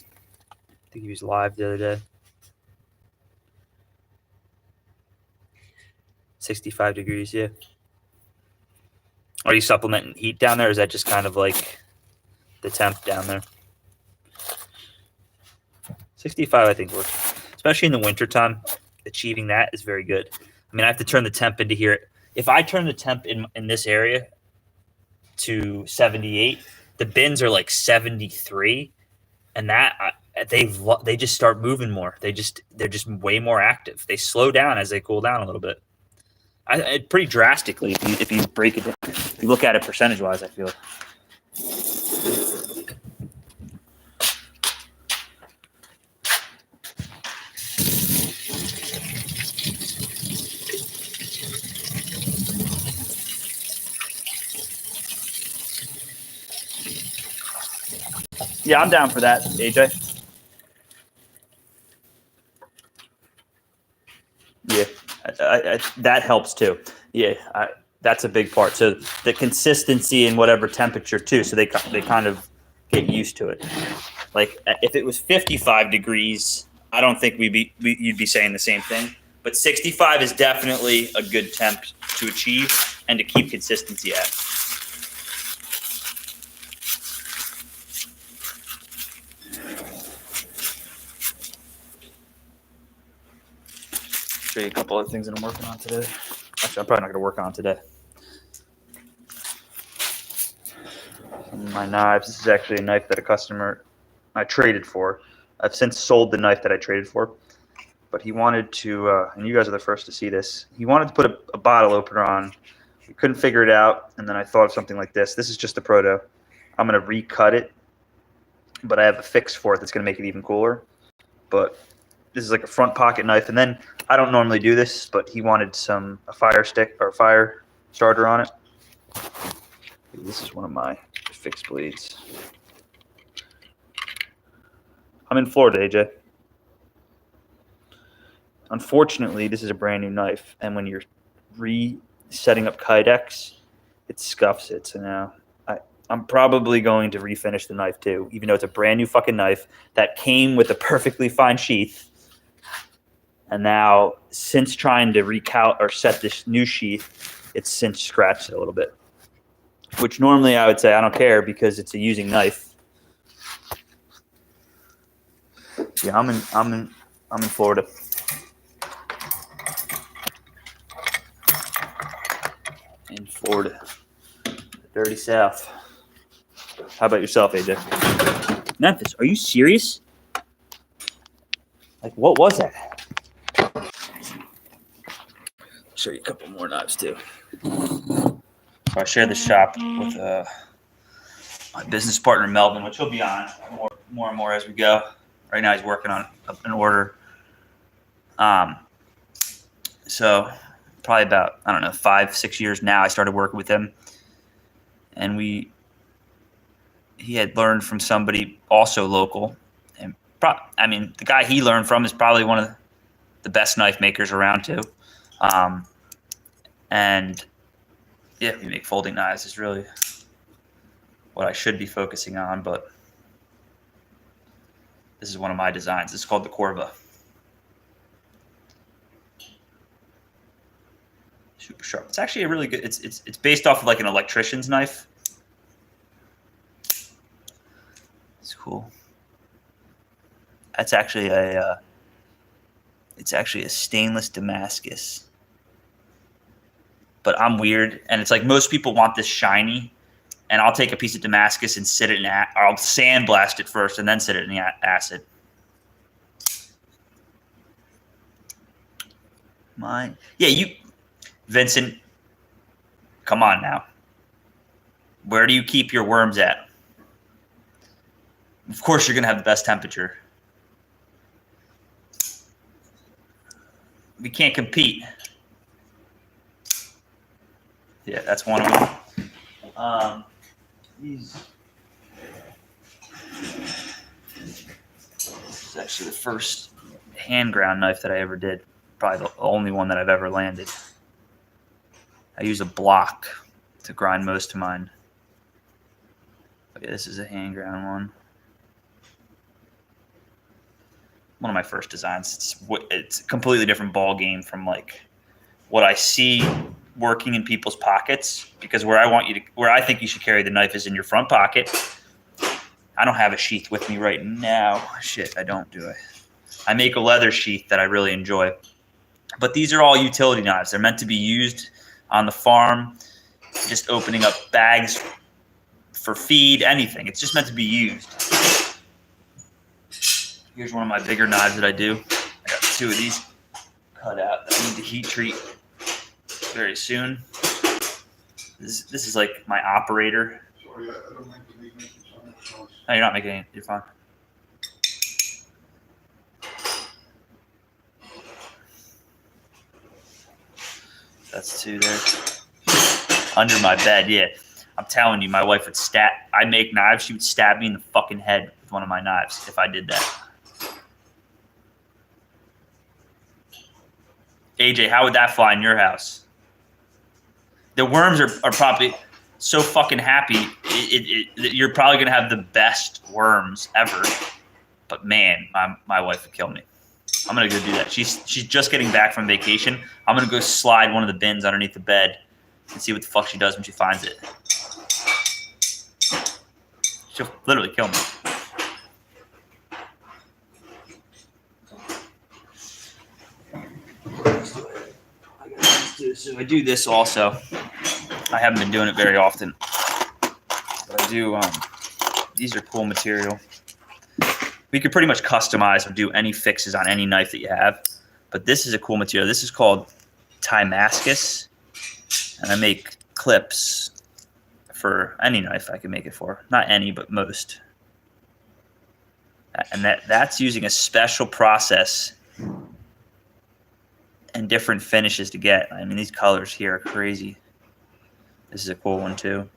I think he was live the other day. 65 degrees, yeah. Are you supplementing heat down there, or is that just kind of like the temp down there? 65, I think, works. Especially in the wintertime, achieving that is very good. I mean, I have to turn the temp into here. If I turn the temp in this area to 78, the bins are like 73, and that they just start moving more. They're just way more active. They slow down as they cool down a little bit. Pretty drastically if you break it down. If you look at it percentage wise, I feel. Yeah, I'm down for that, AJ. Yeah, that helps too. Yeah, that's a big part. So the consistency in whatever temperature too. So they kind of get used to it. Like if it was 55 degrees, I don't think you'd be saying the same thing. But 65 is definitely a good temp to achieve and to keep consistency at. Show you a couple other things that I'm working on today. Actually, I'm probably not going to work on today. Some of my knives. This is actually a knife that a customer I traded for. I've since sold the knife that I traded for. But he wanted to, and you guys are the first to see this, he wanted to put a bottle opener on. We couldn't figure it out, and then I thought of something like this. This is just a proto. I'm going to recut it, but I have a fix for it that's going to make it even cooler. But this is like a front pocket knife. And then I don't normally do this, but he wanted a fire stick or fire starter on it. This is one of my fixed blades. I'm in Florida, AJ. Unfortunately, this is a brand new knife, and when you're resetting up Kydex, it scuffs it. So now I'm probably going to refinish the knife too, even though it's a brand new fucking knife that came with a perfectly fine sheath. And now, since trying to set this new sheath, it's since scratched it a little bit. Which normally I would say I don't care because it's a using knife. Yeah, I'm in Florida. In Florida, dirty South. How about yourself, AJ? Memphis, are you serious? Like, what was that? I'll show you a couple more knives too. So I share the shop with my business partner Melvin, which he'll be on more and more as we go. Right now he's working on an order. So probably about, 5-6 years now I started working with him, and he had learned from somebody also local, and the guy he learned from is probably one of the best knife makers around too. And yeah, we make folding knives is really what I should be focusing on, but this is one of my designs. It's called the Corva. Super sharp. It's actually a really good. It's based off of like an electrician's knife. It's cool. That's actually it's actually a stainless Damascus. But I'm weird, and it's like most people want this shiny, and I'll take a piece of Damascus and sit it in I'll sandblast it first and then sit it in the acid. Vincent, come on now. Where do you keep your worms at? Of course you're going to have the best temperature. We can't compete. Yeah, that's one of them. This is actually the first hand ground knife that I ever did. Probably the only one that I've ever landed. I use a block to grind most of mine. But yeah, this is a hand ground one. One of my first designs. It's a completely different ball game from like what I see working in people's pockets, because where I think you should carry the knife is in your front pocket. I don't have a sheath with me right now. Shit, I don't, do I? I make a leather sheath that I really enjoy. But these are all utility knives. They're meant to be used on the farm, just opening up bags for feed, anything. It's just meant to be used. Here's one of my bigger knives that I do. I got 2 of these cut out that I need to heat treat very soon. This is like my operator. Sorry, I don't like to make it. No, you're not making it. You're fine. That's 2 there. Under my bed, yeah. I'm telling you, my wife would I make knives, she would stab me in the fucking head with one of my knives if I did that. AJ, how would that fly in your house? The worms are probably so fucking happy. You're probably going to have the best worms ever. But man, my wife would kill me. I'm going to go do that. She's just getting back from vacation. I'm going to go slide one of the bins underneath the bed and see what the fuck she does when she finds it. She'll literally kill me. So I do this also. I haven't been doing it very often, but I do. These are cool material. We could pretty much customize or do any fixes on any knife that you have, but this is a cool material. This is called Damascus, and I make clips for any knife I can make it for. Not any, but most. And that's using a special process and different finishes to get. I mean, these colors here are crazy. This is a cool one too.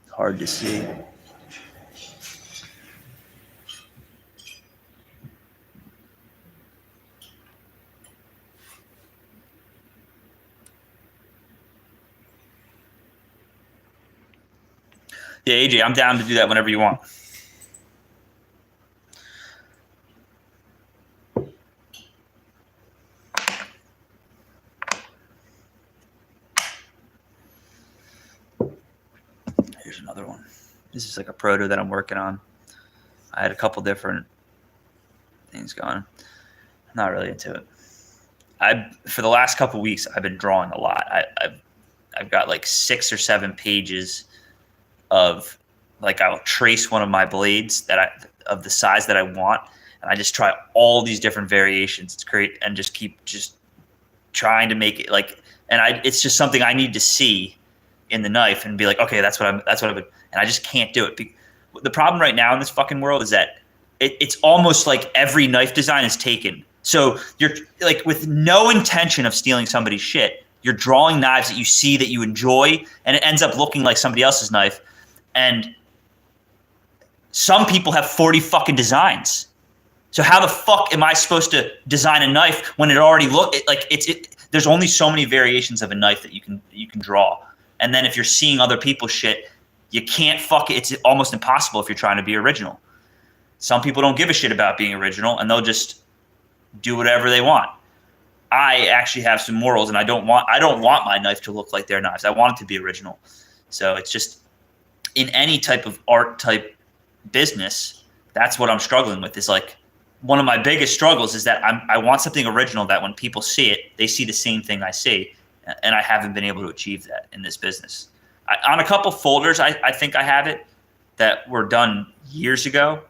Hard to see. Yeah, AJ, I'm down to do that whenever you want. Here's another one. This is like a proto that I'm working on. I had a couple different things going. I'm not really into it. For the last couple weeks, I've been drawing a lot. I've got like 6 or 7 pages of, like, I'll trace one of my blades of the size that I want, and I just try all these different variations. It's great, and just keep trying to make it like, and it's just something I need to see in the knife and be like, okay, that's what I've been, and I just can't do it. The problem right now in this fucking world is that it's almost like every knife design is taken. So you're like, with no intention of stealing somebody's shit, you're drawing knives that you see that you enjoy, and it ends up looking like somebody else's knife. And some people have 40 fucking designs. So how the fuck am I supposed to design a knife when it already there's only so many variations of a knife that you can draw. And then if you're seeing other people's shit, you can't it's almost impossible if you're trying to be original. Some people don't give a shit about being original, and they'll just do whatever they want. I actually have some morals, and I don't want my knife to look like their knives. I want it to be original. So it's just, in any type of art type business, that's what I'm struggling with. Is like, one of my biggest struggles is that I want something original that when people see it, they see the same thing I see, and I haven't been able to achieve that in this business. On a couple folders, I think I have it that were done years ago,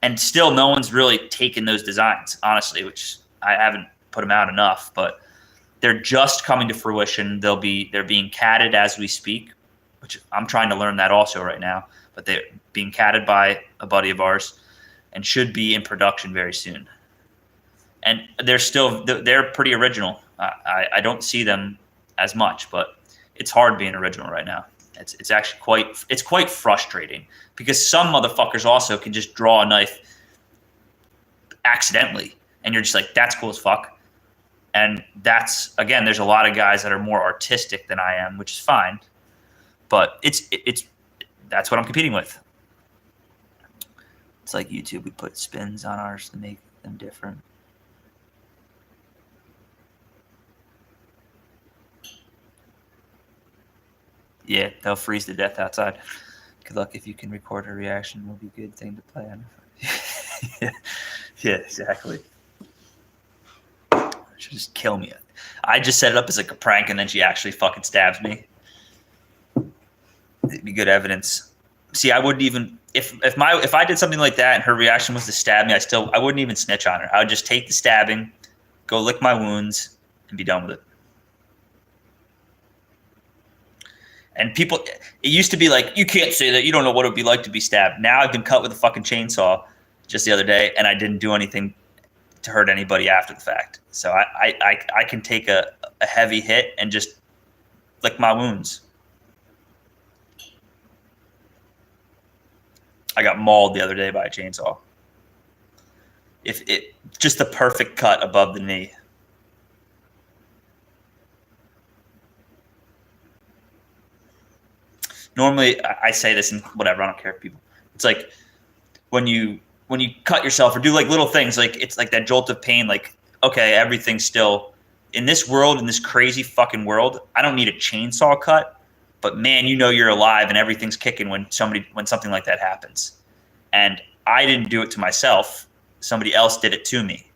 and still no one's really taken those designs, honestly, which I haven't put them out enough, but they're just coming to fruition. They're being catted as we speak, which I'm trying to learn that also right now, but they're being catted by a buddy of ours and should be in production very soon. And they're pretty original. I don't see them as much, but it's hard being original right now. It's actually quite frustrating, because some motherfuckers also can just draw a knife accidentally, and you're just like, that's cool as fuck. And that's, again, there's a lot of guys that are more artistic than I am, which is fine, but that's what I'm competing with. It's like YouTube, we put spins on ours to make them different. Yeah, they'll freeze to death outside. Good luck if you can record a reaction. Will be a good thing to play on. Yeah, exactly. She'll just kill me. I just set it up as like a prank, and then she actually fucking stabs me. It'd be good evidence. See, I wouldn't even, if I did something like that and her reaction was to stab me, I wouldn't even snitch on her. I would just take the stabbing, go lick my wounds, and be done with it. And people, it used to be like, you can't say that, you don't know what it would be like to be stabbed. Now I've been cut with a fucking chainsaw just the other day, and I didn't do anything to hurt anybody after the fact. So I can take a heavy hit and just lick my wounds. I got mauled the other day by a chainsaw. Just the perfect cut above the knee. Normally, I say this and whatever, I don't care if people. It's like when you cut yourself or do like little things, like it's like that jolt of pain. Like, okay, everything's still in this world, in this crazy fucking world. I don't need a chainsaw cut, but man, you know you're alive and everything's kicking when something like that happens. And I didn't do it to myself; somebody else did it to me.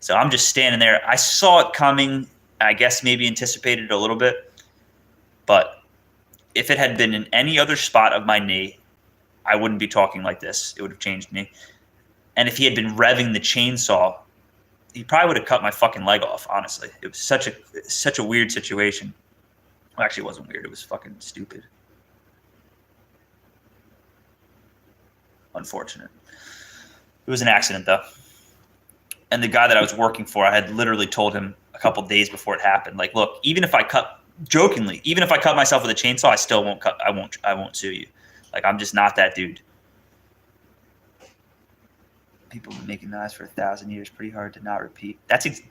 So I'm just standing there. I saw it coming. I guess maybe anticipated it a little bit, but if it had been in any other spot of my knee, I wouldn't be talking like this. It would have changed me. And if he had been revving the chainsaw he probably would have cut my fucking leg off. Honestly, it was such a weird situation. Well, actually, it wasn't weird. It was fucking stupid. Unfortunate. It was an accident though. And the guy that I was working for, I had literally told him a couple days before it happened, like, look, even if I cut myself with a chainsaw, I still won't cut. I won't sue you. Like, I'm just not that dude. People have been making knives for 1,000 years. Pretty hard to not repeat.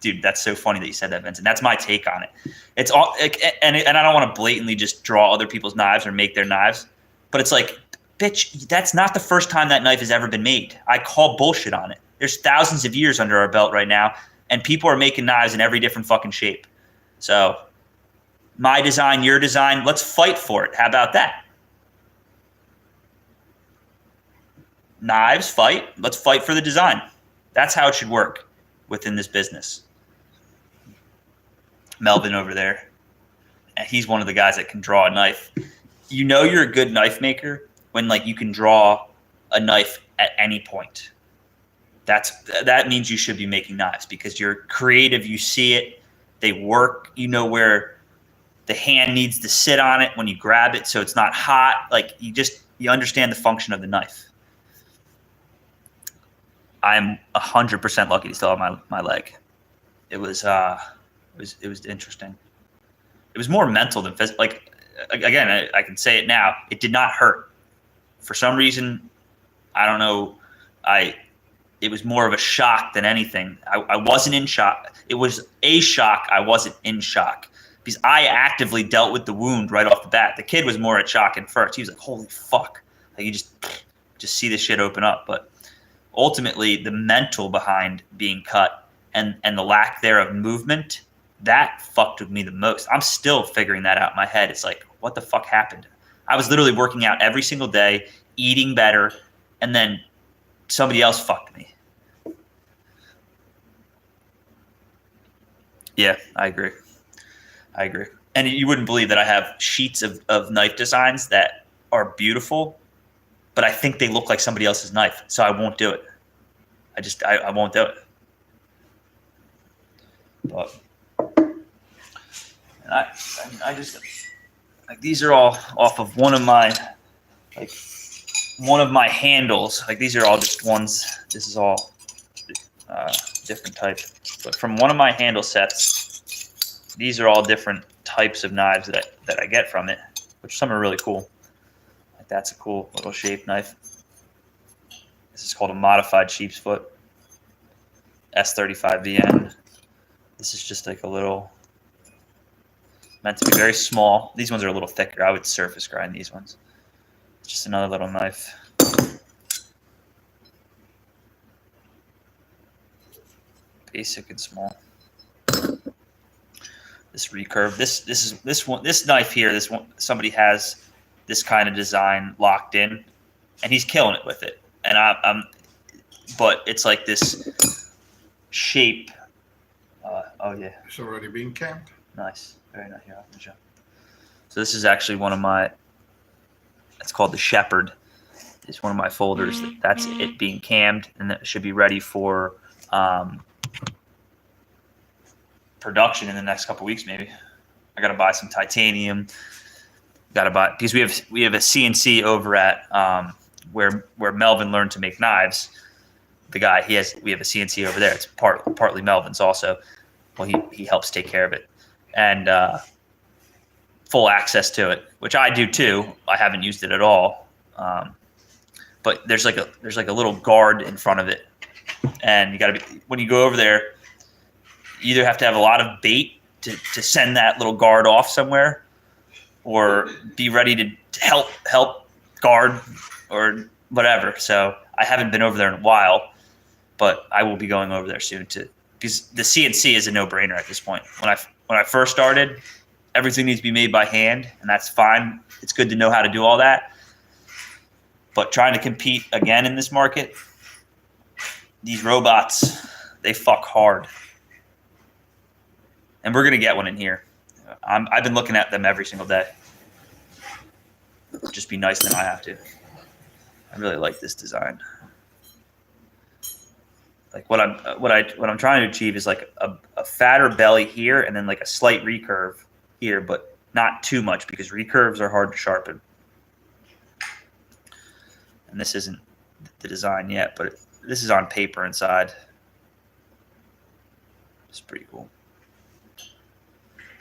Dude, that's so funny that you said that, Vincent. That's my take on it. It's all, and I don't want to blatantly just draw other people's knives or make their knives, but it's like, bitch, that's not the first time that knife has ever been made. I call bullshit on it. There's thousands of years under our belt right now, and people are making knives in every different fucking shape. So my design, your design, let's fight for it. How about that? Knives, fight. Let's fight for the design. That's how it should work within this business. Melvin over there, he's one of the guys that can draw a knife. You know you're a good knife maker when, like, you can draw a knife at any point. That means you should be making knives because you're creative. You see it, they work. You know where the hand needs to sit on it when you grab it, so it's not hot. Like, you understand the function of the knife. I'm 100% lucky to still have my leg. It was interesting. It was more mental than physical. Like, again, I can say it now. It did not hurt. For some reason, I don't know. It was more of a shock than anything. I wasn't in shock. It was a shock. I wasn't in shock because I actively dealt with the wound right off the bat. The kid was more at shock at first. He was like, "Holy fuck!" Like, you just see this shit open up. But ultimately, the mental behind being cut and the lack there of movement, that fucked with me the most. I'm still figuring that out in my head. It's like, what the fuck happened? I was literally working out every single day, eating better, and then somebody else fucked me. Yeah, I agree. And you wouldn't believe that I have sheets of knife designs that are beautiful, but I think they look like somebody else's knife, so I won't do it. I won't do it. But I just, like, these are all off of one of my handles. Like, these are all just ones. This is all different type. But from one of my handle sets, these are all different types of knives that I get from it, which some are really cool. Like, that's a cool little shaped knife. This is called a modified sheep's foot S35VN. This is just like a little, meant to be very small. These ones are a little thicker. I would surface grind these ones. It's just another little knife. Basic and small. This recurve. This knife here. This one, somebody has this kind of design locked in, and he's killing it with it. And but it's like this shape. Oh yeah. It's already being camped. Nice. Very nice. Here, I'll show. So this is actually one of my. It's called the Shepherd. It's one of my folders. That's it being cammed, and that should be ready for production in the next couple weeks, maybe. I got to buy some titanium. Got to buy, because we have a CNC over at where Melvin learned to make knives. The guy we have a CNC over there. It's partly Melvin's also. Well, he helps take care of it, and full access to it, which I do too. I haven't used it at all, but there's like a little guard in front of it, and you got to be, when you go over there, you either have to have a lot of bait to send that little guard off somewhere, or be ready to help guard or whatever. So I haven't been over there in a while, but I will be going over there soon because the CNC is a no-brainer at this point. When I first started, everything needs to be made by hand, and that's fine. It's good to know how to do all that. But trying to compete again in this market, these robots, they fuck hard. And we're going to get one in here. I've been looking at them every single day. Just be nice than I have to. I really like this design. Like what I'm trying to achieve is like a fatter belly here and then like a slight recurve here, but not too much because recurves are hard to sharpen. And this isn't the design yet, but this is on paper inside. It's pretty cool.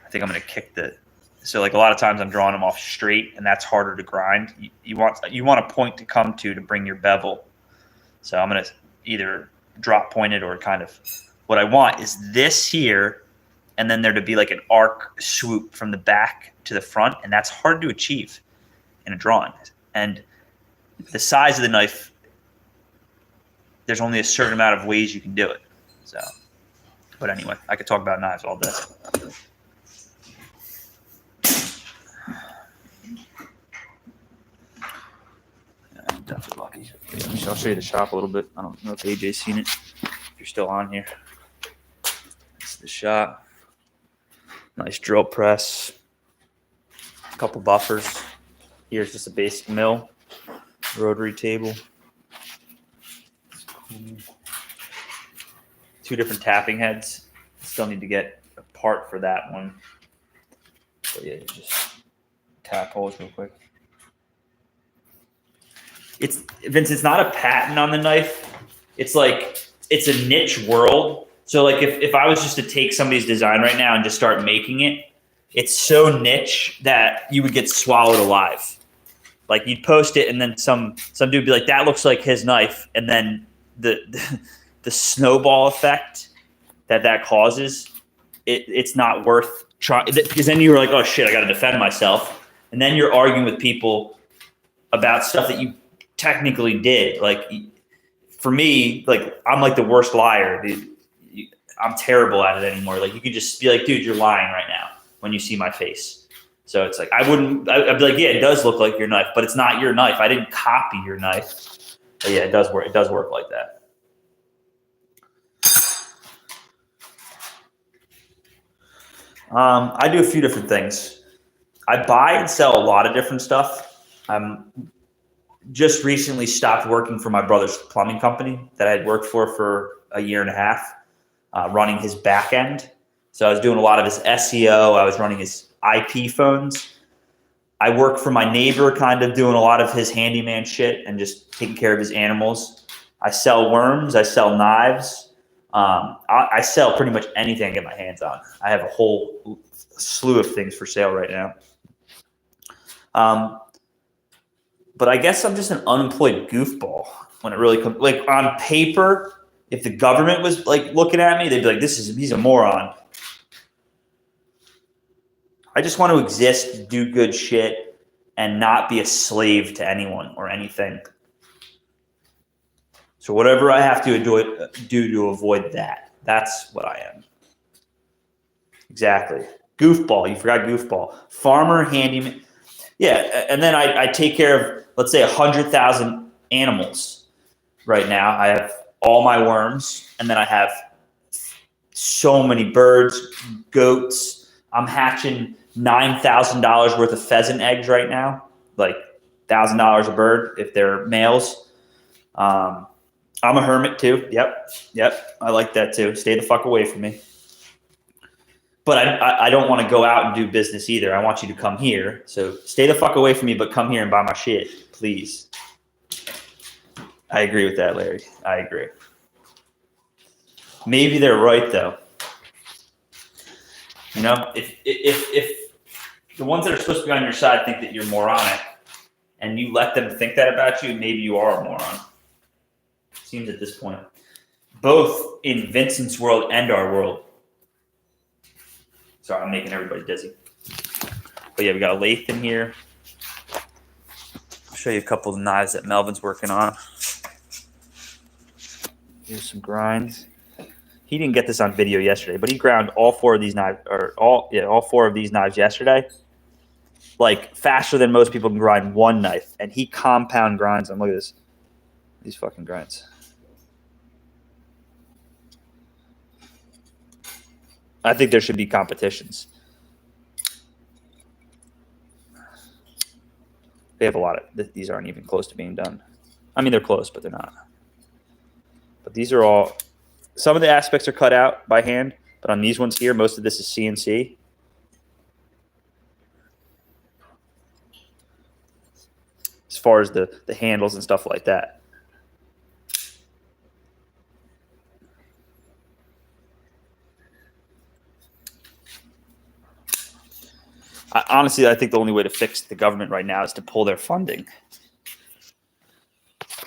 I think I'm going to kick so like a lot of times I'm drawing them off straight, and that's harder to grind. You want a point to come to bring your bevel. So I'm going to either drop point it or kind of what I want is this here, and then there to be like an arc swoop from the back to the front, and that's hard to achieve in a drawing. And the size of the knife, there's only a certain amount of ways you can do it. So, but anyway, I could talk about knives all day. I'm definitely lucky. I'll show you the shop a little bit. I don't know if AJ's seen it. If you're still on here, this is the shop. Nice drill press. A couple buffers. Here's just a basic mill. Rotary table. Two different tapping heads. Still need to get a part for that one. But yeah, just tap holes real quick. Vince, it's not a patent on the knife. It's like it's a niche world. So like if I was just to take somebody's design right now and just start making it, it's so niche that you would get swallowed alive. Like you'd post it and then some dude would be like, that looks like his knife, and then the snowball effect that causes, it's not worth trying, because then you're like, oh shit, I got to defend myself, and then you're arguing with people about stuff that you technically did. Like for me, like I'm like the worst liar. I'm terrible at it anymore. Like you could just be like, dude, you're lying right now when you see my face. So it's like I'd be like, yeah, it does look like your knife, but it's not your knife. I didn't copy your knife. But yeah, it does work. It does work like that. I do a few different things. I buy and sell a lot of different stuff. I'm just recently stopped working for my brother's plumbing company that I had worked for a year and a half, running his back end. So I was doing a lot of his SEO. I was running his IP phones. I work for my neighbor, kind of doing a lot of his handyman shit and just taking care of his animals. I sell worms. I sell knives. I sell pretty much anything I get my hands on. I have a whole slew of things for sale right now. But I guess I'm just an unemployed goofball when it really comes. Like on paper, if the government was like looking at me, they'd be like, he's a moron. I just want to exist, do good shit, and not be a slave to anyone or anything. So whatever I have to do to avoid that, that's what I am. Exactly. Goofball. You forgot goofball. Farmer, handyman. Yeah, and then I take care of, let's say, 100,000 animals right now. I have all my worms, and then I have so many birds, goats. I'm hatching $9,000 worth of pheasant eggs right now, like $1,000 a bird if they're males. I'm a hermit too. Yep. I like that too. Stay the fuck away from me. But I don't want to go out and do business either. I want you to come here. So stay the fuck away from me, but come here and buy my shit, please. I agree with that, Larry. I agree. Maybe they're right though. You know, if the ones that are supposed to be on your side think that you're moronic, and you let them think that about you, maybe you are a moron. Seems at this point, both in Vincent's world and our world. Sorry, I'm making everybody dizzy. But yeah, we got a lathe in here. I'll show you a couple of knives that Melvin's working on. Here's some grinds. He didn't get this on video yesterday, but he ground all four of these knives, all four of these knives yesterday, like faster than most people can grind one knife. And he compound grinds them. Look at this. These fucking grinds. I think there should be competitions. They have a lot of, these aren't even close to being done. I mean, they're close, but they're not. But these are all some of the aspects are cut out by hand, but on these ones here, most of this is CNC. As far as the handles and stuff like that. Honestly, I think the only way to fix the government right now is to pull their funding.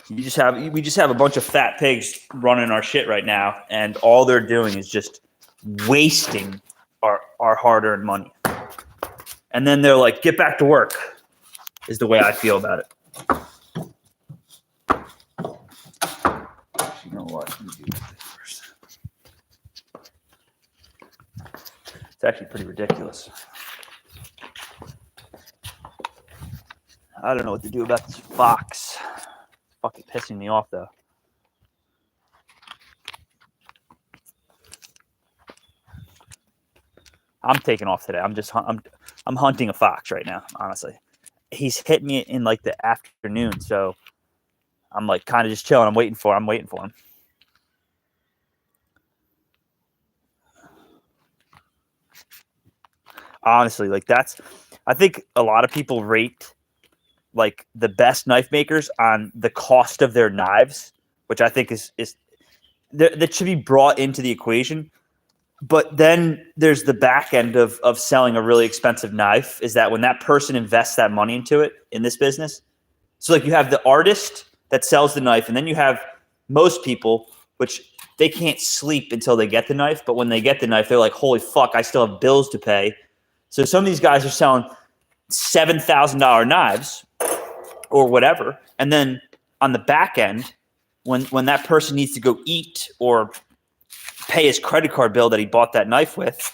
We just have a bunch of fat pigs running our shit right now, and all they're doing is just wasting our hard-earned money. And then they're like, "Get back to work," is the way I feel about it. You know what? Let me do this first. It's actually pretty ridiculous. I don't know what to do about this fox. It's fucking pissing me off though. I'm taking off today. I'm hunting a fox right now, honestly. He's hitting me in like the afternoon, so I'm like kind of just chilling. I'm waiting for him. Honestly, like I think a lot of people rate like the best knife makers on the cost of their knives, which I think is that should be brought into the equation. But then there's the back end of selling a really expensive knife, is that when that person invests that money into it in this business. So like you have the artist that sells the knife, and then you have most people, which they can't sleep until they get the knife. But when they get the knife, they're like, holy fuck, I still have bills to pay. So some of these guys are selling $7,000 knives or whatever. And then on the back end, when that person needs to go eat or pay his credit card bill that he bought that knife with,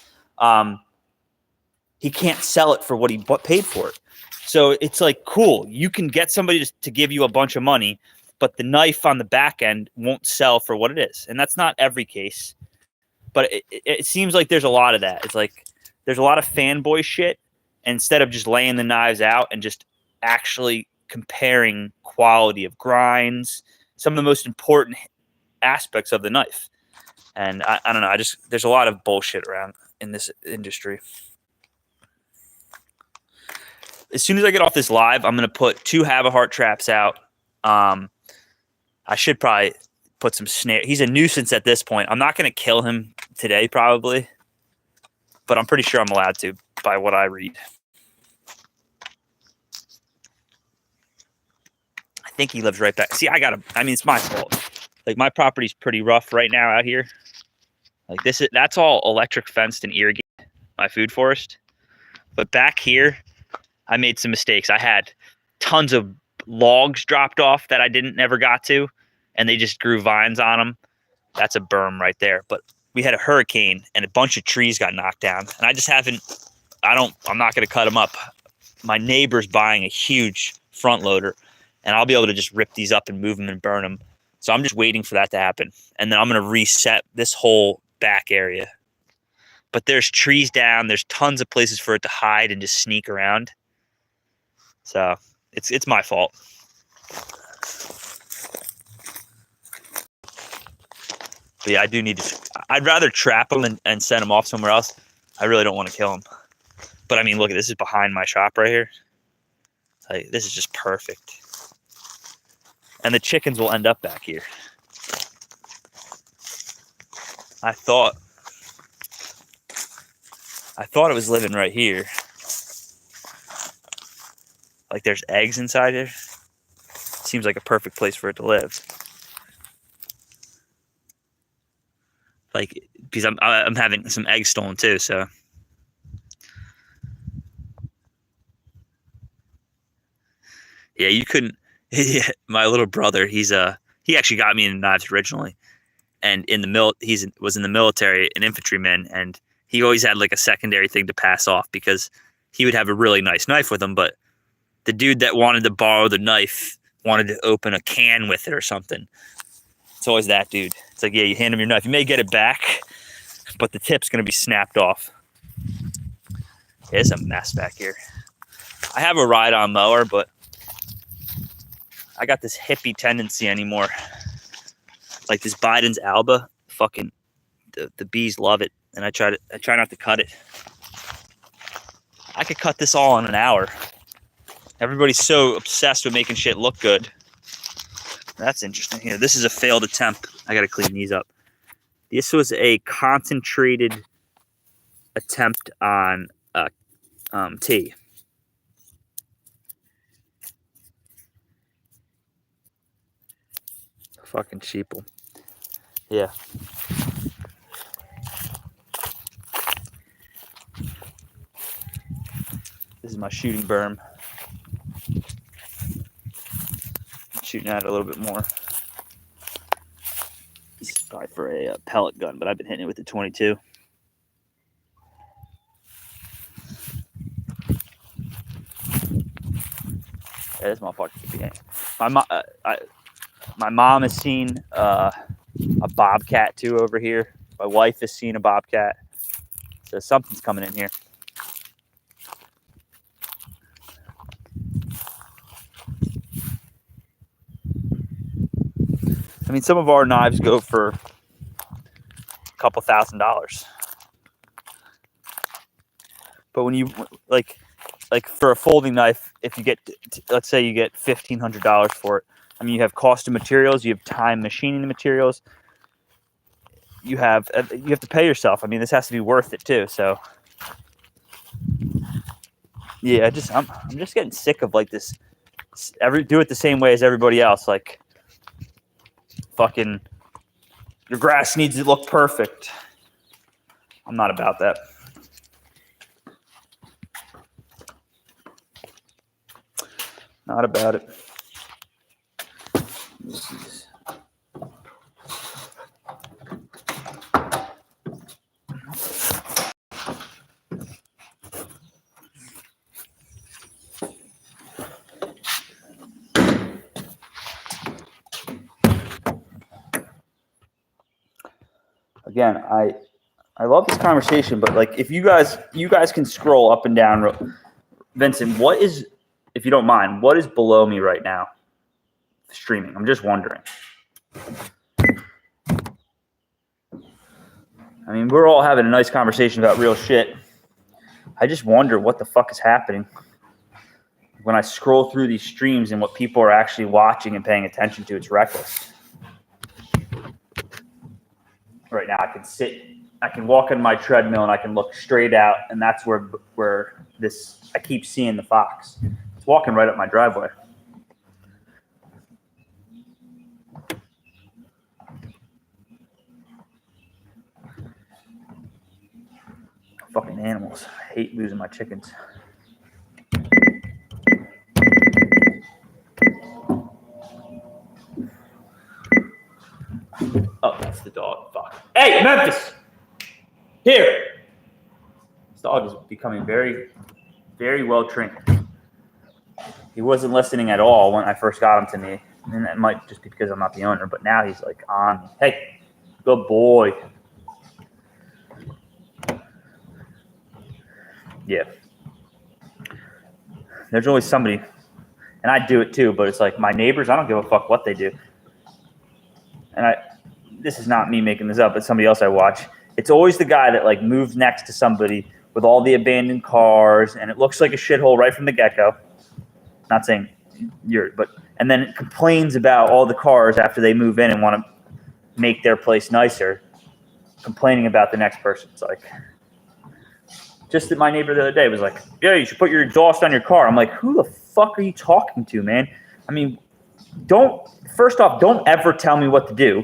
he can't sell it for what he paid for it. So it's like, cool, you can get somebody to give you a bunch of money, but the knife on the back end won't sell for what it is. And that's not every case, but it seems like there's a lot of that. It's like there's a lot of fanboy shit, instead of just laying the knives out and just actually comparing quality of grinds, some of the most important aspects of the knife. And I don't know. There's a lot of bullshit around in this industry. As soon as I get off this live, I'm going to put 2 Have-A-Heart traps out. I should probably put some snare. He's a nuisance at this point. I'm not going to kill him today, probably, but I'm pretty sure I'm allowed to by what I read. I think he lives right back. See, it's my fault. Like, my property's pretty rough right now out here. Like, that's all electric fenced and irrigated, my food forest. But back here, I made some mistakes. I had tons of logs dropped off that I never got to, and they just grew vines on them. That's a berm right there. But we had a hurricane, and a bunch of trees got knocked down. And I'm not going to cut them up. My neighbor's buying a huge front loader, and I'll be able to just rip these up and move them and burn them. So I'm just waiting for that to happen. And then I'm going to reset this whole back area. But there's trees down. There's tons of places for it to hide and just sneak around. So it's my fault. But yeah, I do need to. I'd rather trap them and send them off somewhere else. I really don't want to kill them. But I mean, look, this is behind my shop right here. Like, this is just perfect. And the chickens will end up back here. I thought it was living right here. Like, there's eggs inside here. Seems like a perfect place for it to live. Like, because I'm having some eggs stolen too, so. Yeah, you couldn't. My little brother, he actually got me into knives originally, and was in the military, an infantryman, and he always had like a secondary thing to pass off because he would have a really nice knife with him, but the dude that wanted to borrow the knife wanted to open a can with it or something. It's always that dude. It's like, yeah, you hand him your knife. You may get it back, but the tip's going to be snapped off. It's a mess back here. I have a ride-on mower, but I got this hippie tendency anymore. Like this Biden's Alba fucking the bees love it, and I try not to cut it. I could cut this all in an hour. Everybody's so obsessed with making shit look good. That's interesting. Here, this is a failed attempt. I gotta clean these up. This was a concentrated attempt on tea. Fucking sheeple. Yeah. This is my shooting berm. I'm shooting at it a little bit more. This is probably for a pellet gun, but I've been hitting it with the 22. Yeah, this motherfucker could be my mom has seen a bobcat too over here. My wife has seen a bobcat. So something's coming in here. I mean, some of our knives go for a couple $1,000. But when you like for a folding knife, if you get, let's say you get $1,500 for it, I mean, you have cost of materials, you have time machining the materials, you have to pay yourself. I mean, this has to be worth it too. So, yeah, I'm just getting sick of like this. Do it the same way as everybody else. Like, fucking, your grass needs to look perfect. I'm not about that. Not about it. Again, I love this conversation, but like, if you guys can scroll up and down, Vincent, what is, if you don't mind, what is below me right now streaming? I'm just wondering. I mean, we're all having a nice conversation about real shit. I just wonder what the fuck is happening when I scroll through these streams and what people are actually watching and paying attention to. It's reckless. Right now, I can walk on my treadmill and I can look straight out, and that's where I keep seeing the fox. It's walking right up my driveway. Fucking animals. I hate losing my chickens. Oh, that's the dog. Fuck. Hey, Memphis! Here! This dog is becoming very, very well trained. He wasn't listening at all when I first got him to me. And that might just be because I'm not the owner, but now he's like on me. Hey, good boy. Yeah. There's always somebody, and I do it too, but it's like my neighbors, I don't give a fuck what they do. And this is not me making this up, but somebody else I watch. It's always the guy that like moves next to somebody with all the abandoned cars, and it looks like a shithole right from the get-go. Not saying and then it complains about all the cars after they move in and want to make their place nicer, complaining about the next person. It's like, just that my neighbor the other day was like, yeah, you should put your exhaust on your car. I'm like, who the fuck are you talking to, man? I mean, first off, don't ever tell me what to do.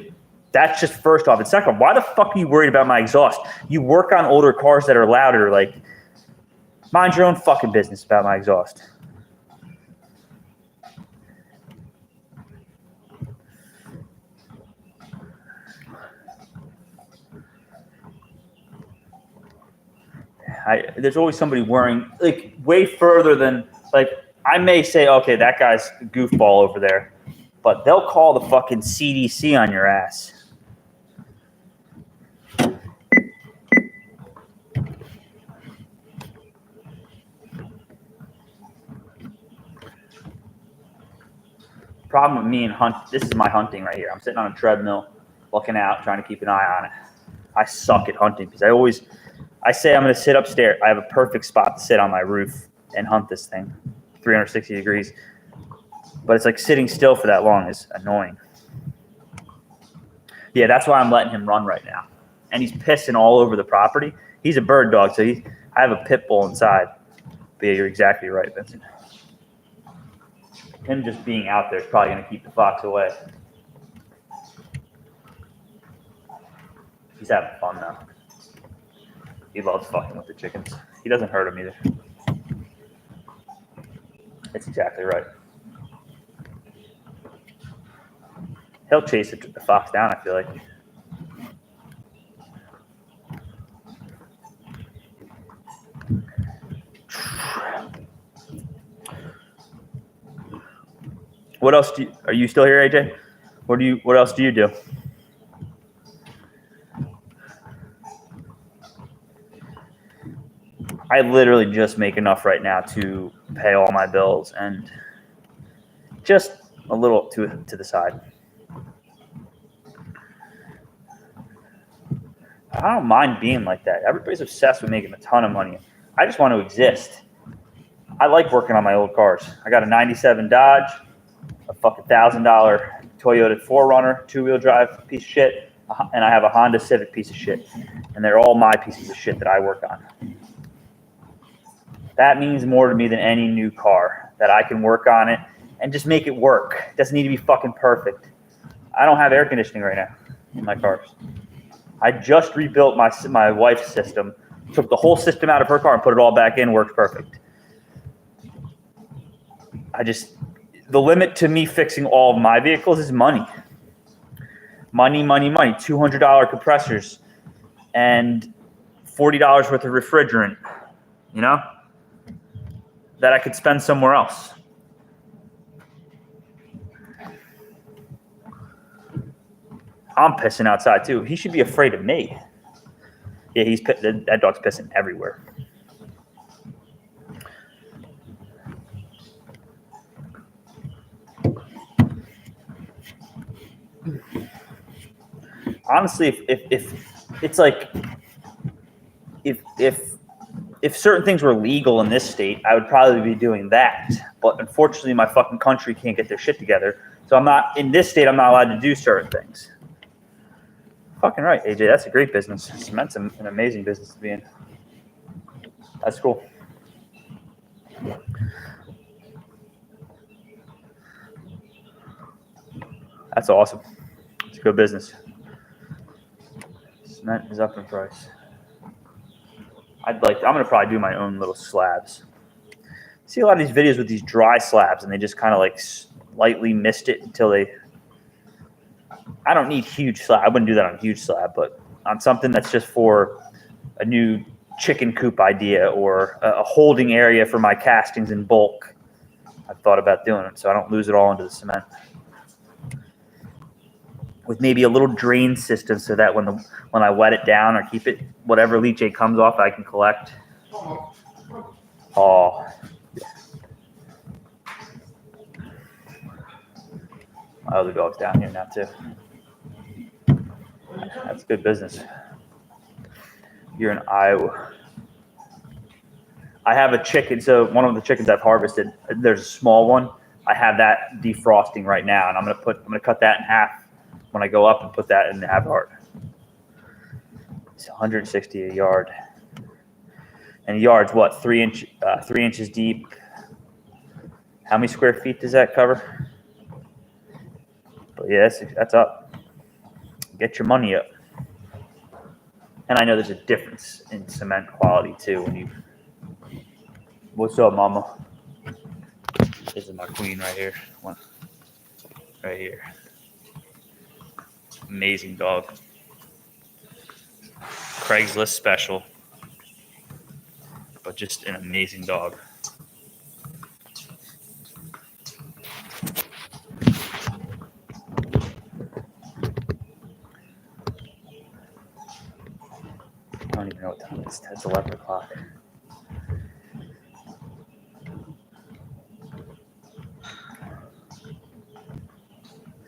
That's just first off. And second off, why the fuck are you worried about my exhaust? You work on older cars that are louder. Like, mind your own fucking business about my exhaust. There's always somebody worrying, like, way further than, like, I may say, okay, that guy's a goofball over there, but they'll call the fucking CDC on your ass. Problem with me and this is my hunting right here. I'm sitting on a treadmill. looking out, trying to keep an eye on it. I suck at hunting because I say I'm going to sit upstairs. I have a perfect spot to sit on my roof and hunt this thing, 360 degrees. But it's like sitting still for that long is annoying. Yeah, that's why I'm letting him run right now. And he's pissing all over the property. He's a bird dog, so I have a pit bull inside. But yeah, you're exactly right, Vincent. Him just being out there is probably going to keep the fox away. He's having fun though. He loves fucking with the chickens. He doesn't hurt them either. That's exactly right. He'll chase the fox down, I feel like. What else are you still here, AJ? What else do you do? I literally just make enough right now to pay all my bills and just a little to the side. I don't mind being like that. Everybody's obsessed with making a ton of money. I just want to exist. I like working on my old cars. I got a 97 Dodge, a fucking $1,000 Toyota 4Runner, two-wheel drive piece of shit, and I have a Honda Civic piece of shit. And they're all my pieces of shit that I work on. That means more to me than any new car, that I can work on it and just make it work. It doesn't need to be fucking perfect. I don't have air conditioning right now in my cars. I just rebuilt my wife's system, took the whole system out of her car and put it all back in, works perfect. The limit to me fixing all of my vehicles is money. Money. $200 compressors and $40 worth of refrigerant, you know, that I could spend somewhere else. I'm pissing outside too. He should be afraid of me. Yeah, that dog's pissing everywhere. Honestly, if it's like if certain things were legal in this state, I would probably be doing that. But unfortunately, my fucking country can't get their shit together. So I'm not in this state. I'm not allowed to do certain things. Fucking right, AJ. That's a great business. Cement's an amazing business to be in. That's cool. That's awesome. It's a good business. Cement is up in price. I'm gonna probably do my own little slabs. See a lot of these videos with these dry slabs, and they just kind of like lightly mist it until they. I don't need huge slab. I wouldn't do that on a huge slab, but on something that's just for a new chicken coop idea or a holding area for my castings in bulk. I've thought about doing it so I don't lose it all into the cement. With maybe a little drain system so that when I wet it down or keep it, whatever leachate comes off, I can collect. Oh. My other dog's down here now too. That's good business. You're in Iowa. I have a chicken. So one of the chickens I've harvested, there's a small one. I have that defrosting right now, and I'm gonna cut that in half when I go up and put that in the Havard. It's 160 a yard, and a yard's what 3 inches deep. How many square feet does that cover? But yeah, that's up. Get your money up. And I know there's a difference in cement quality too when you. What's up, mama? This is my queen right here. Right here. Amazing dog. Craigslist special. But just an amazing dog. I don't even know what time it is. It's 11 o'clock.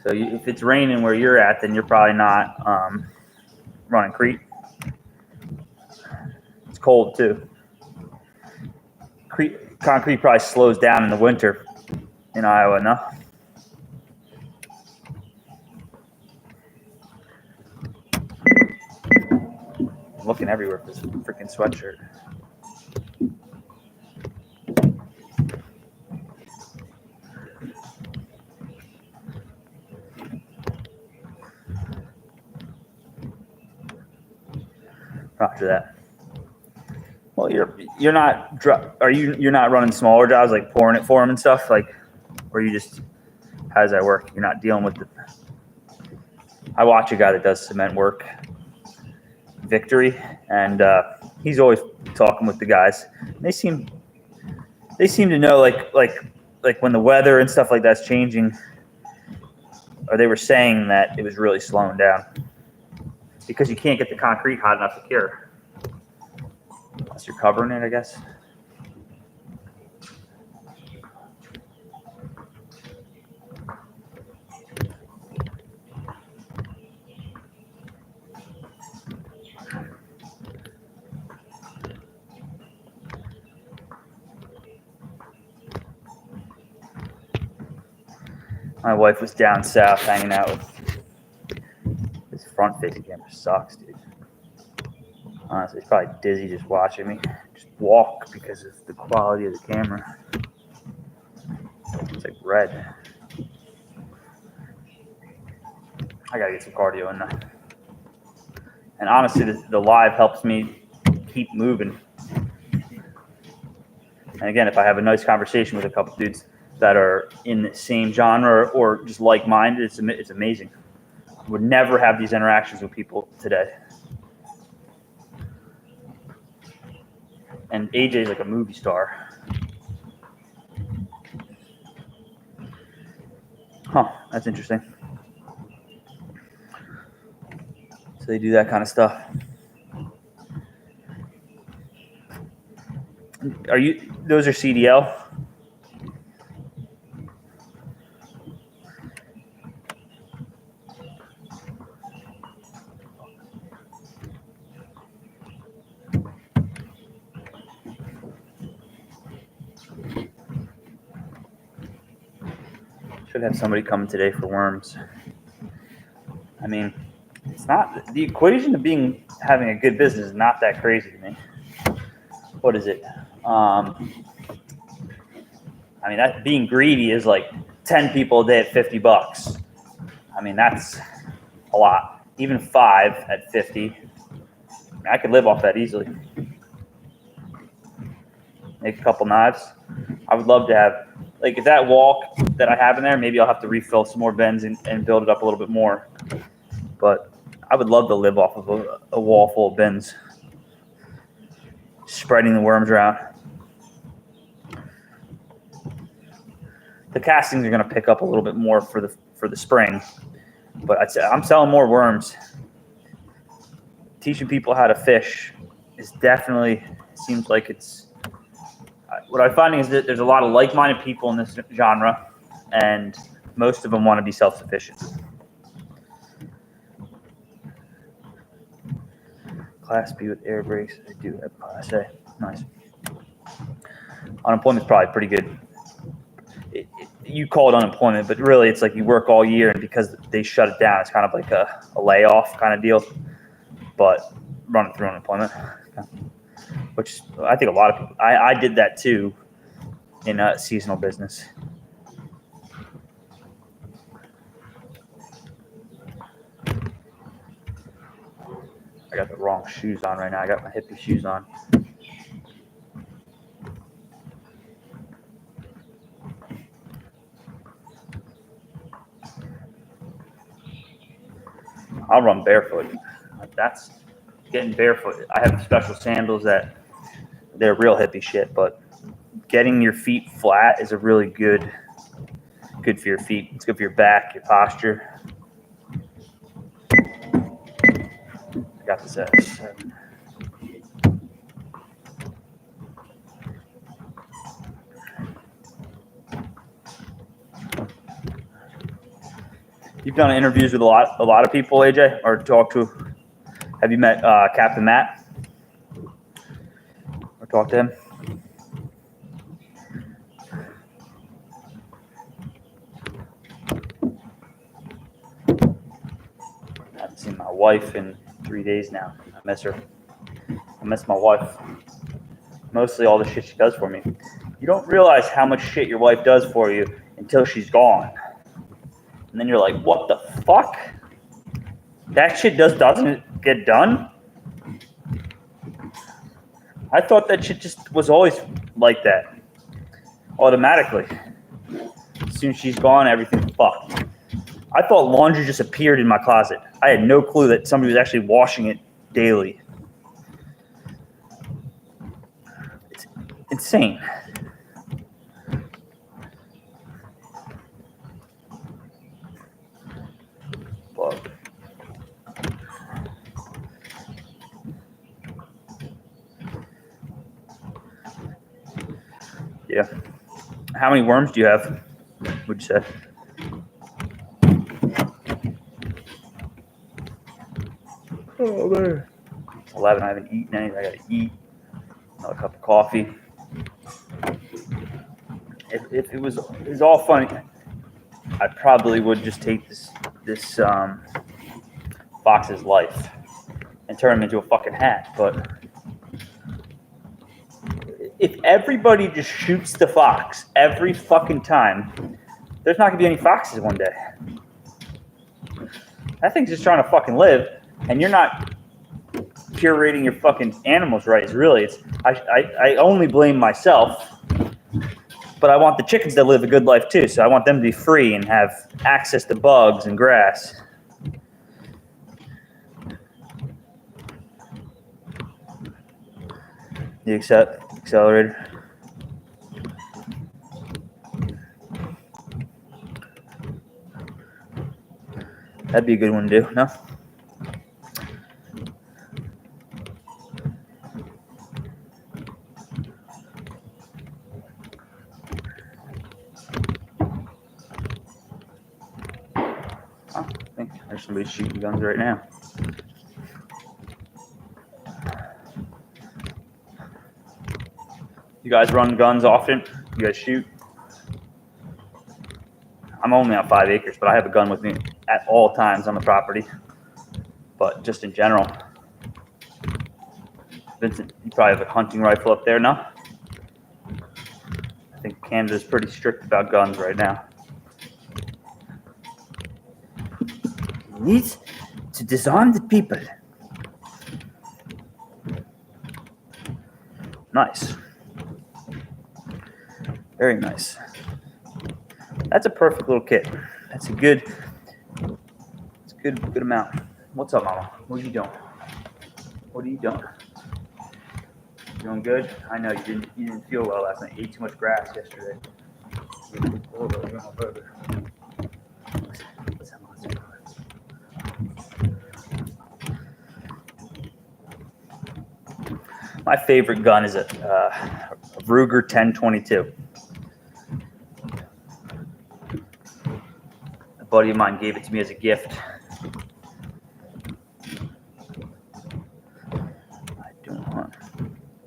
So if it's raining where you're at, then you're probably not running crete. It's cold too. Concrete probably slows down in the winter in Iowa, no? I'm looking everywhere for this freaking sweatshirt. After that. Well, you're not you're not running smaller jobs like pouring it for them and stuff, like, or you just, how does that work? You're not dealing with the. I watch a guy that does cement work, Victory, and he's always talking with the guys. They seem to know like when the weather and stuff like that's changing, or they were saying that it was really slowing down because you can't get the concrete hot enough to cure. Unless you're covering it, I guess. My wife was down south hanging out with this front-facing camera. Sucks, dude. Honestly, it's probably dizzy just watching me just walk because of the quality of the camera. It's like red. I gotta get some cardio in there. And honestly, the live helps me keep moving. And again, if I have a nice conversation with a couple dudes that are in the same genre or just like-minded, it's amazing. I would never have these interactions with people today. And AJ's like a movie star. Huh, that's interesting. So they do that kind of stuff. Those are CDL? Should have somebody coming today for worms. I mean, it's not the equation of having a good business is not that crazy to me. What is it? I mean, that being greedy is like 10 people a day at $50. I mean, that's a lot. Even 5 at 50. I could live off that easily. Make a couple knives. I would love to have, like, if that walk that I have in there, maybe I'll have to refill some more bins and build it up a little bit more. But I would love to live off of a wall full of bins, spreading the worms around. The castings are going to pick up a little bit more for the spring, but I'm selling more worms. Teaching people how to fish is definitely, seems like it's. What I'm finding is that there's a lot of like-minded people in this genre, and most of them want to be self-sufficient. Class B with air brakes. I do have Class A. Nice. Unemployment's probably pretty good. You call it unemployment, but really it's like you work all year, and because they shut it down, it's kind of like a layoff kind of deal, but running through unemployment, which I think a lot of people, I did that too in a seasonal business. I got the wrong shoes on right now. I got my hippie shoes on. I'll run barefoot. That's getting barefoot. I have special sandals that they're real hippie shit, but getting your feet flat is a really good for your feet. It's good for your back, your posture. I got this at 7. You've done interviews with a lot of people, AJ, or talked to. Have you met Captain Matt? Or talked to him? I haven't seen my wife in 3 days now. I miss her. I miss my wife. Mostly all the shit she does for me. You don't realize how much shit your wife does for you until she's gone. And then you're like, what the fuck? That shit doesn't get done? I thought that shit just was always like that. Automatically. As soon as she's gone, everything's fucked. I thought laundry just appeared in my closet. I had no clue that somebody was actually washing it daily. It's insane. But yeah. How many worms do you have? Would you say? Oh man. 11. I haven't eaten anything. I gotta eat. Another cup of coffee. If it was all funny, I probably would just take this fox's life and turn him into a fucking hat. But if everybody just shoots the fox every fucking time, there's not gonna be any foxes one day. That thing's just trying to fucking live, and you're not curating your fucking animals right. I only blame myself, but I want the chickens to live a good life too. So I want them to be free and have access to bugs and grass. The accelerator. That'd be a good one to do, no? I think there's somebody shooting guns right now. You guys run guns often? You guys shoot? I'm only on 5 acres, but I have a gun with me at all times on the property. But just in general. Vincent, you probably have a hunting rifle up there, no? I think Canada's pretty strict about guns right now. You need to disarm the people. Nice. Very nice. That's a perfect little kit. That's a good amount. What's up, Mama? What are you doing? What are you doing? Doing good? I know you didn't feel well last night. You ate too much grass yesterday. My favorite gun is a Ruger 1022. A buddy of mine gave it to me as a gift.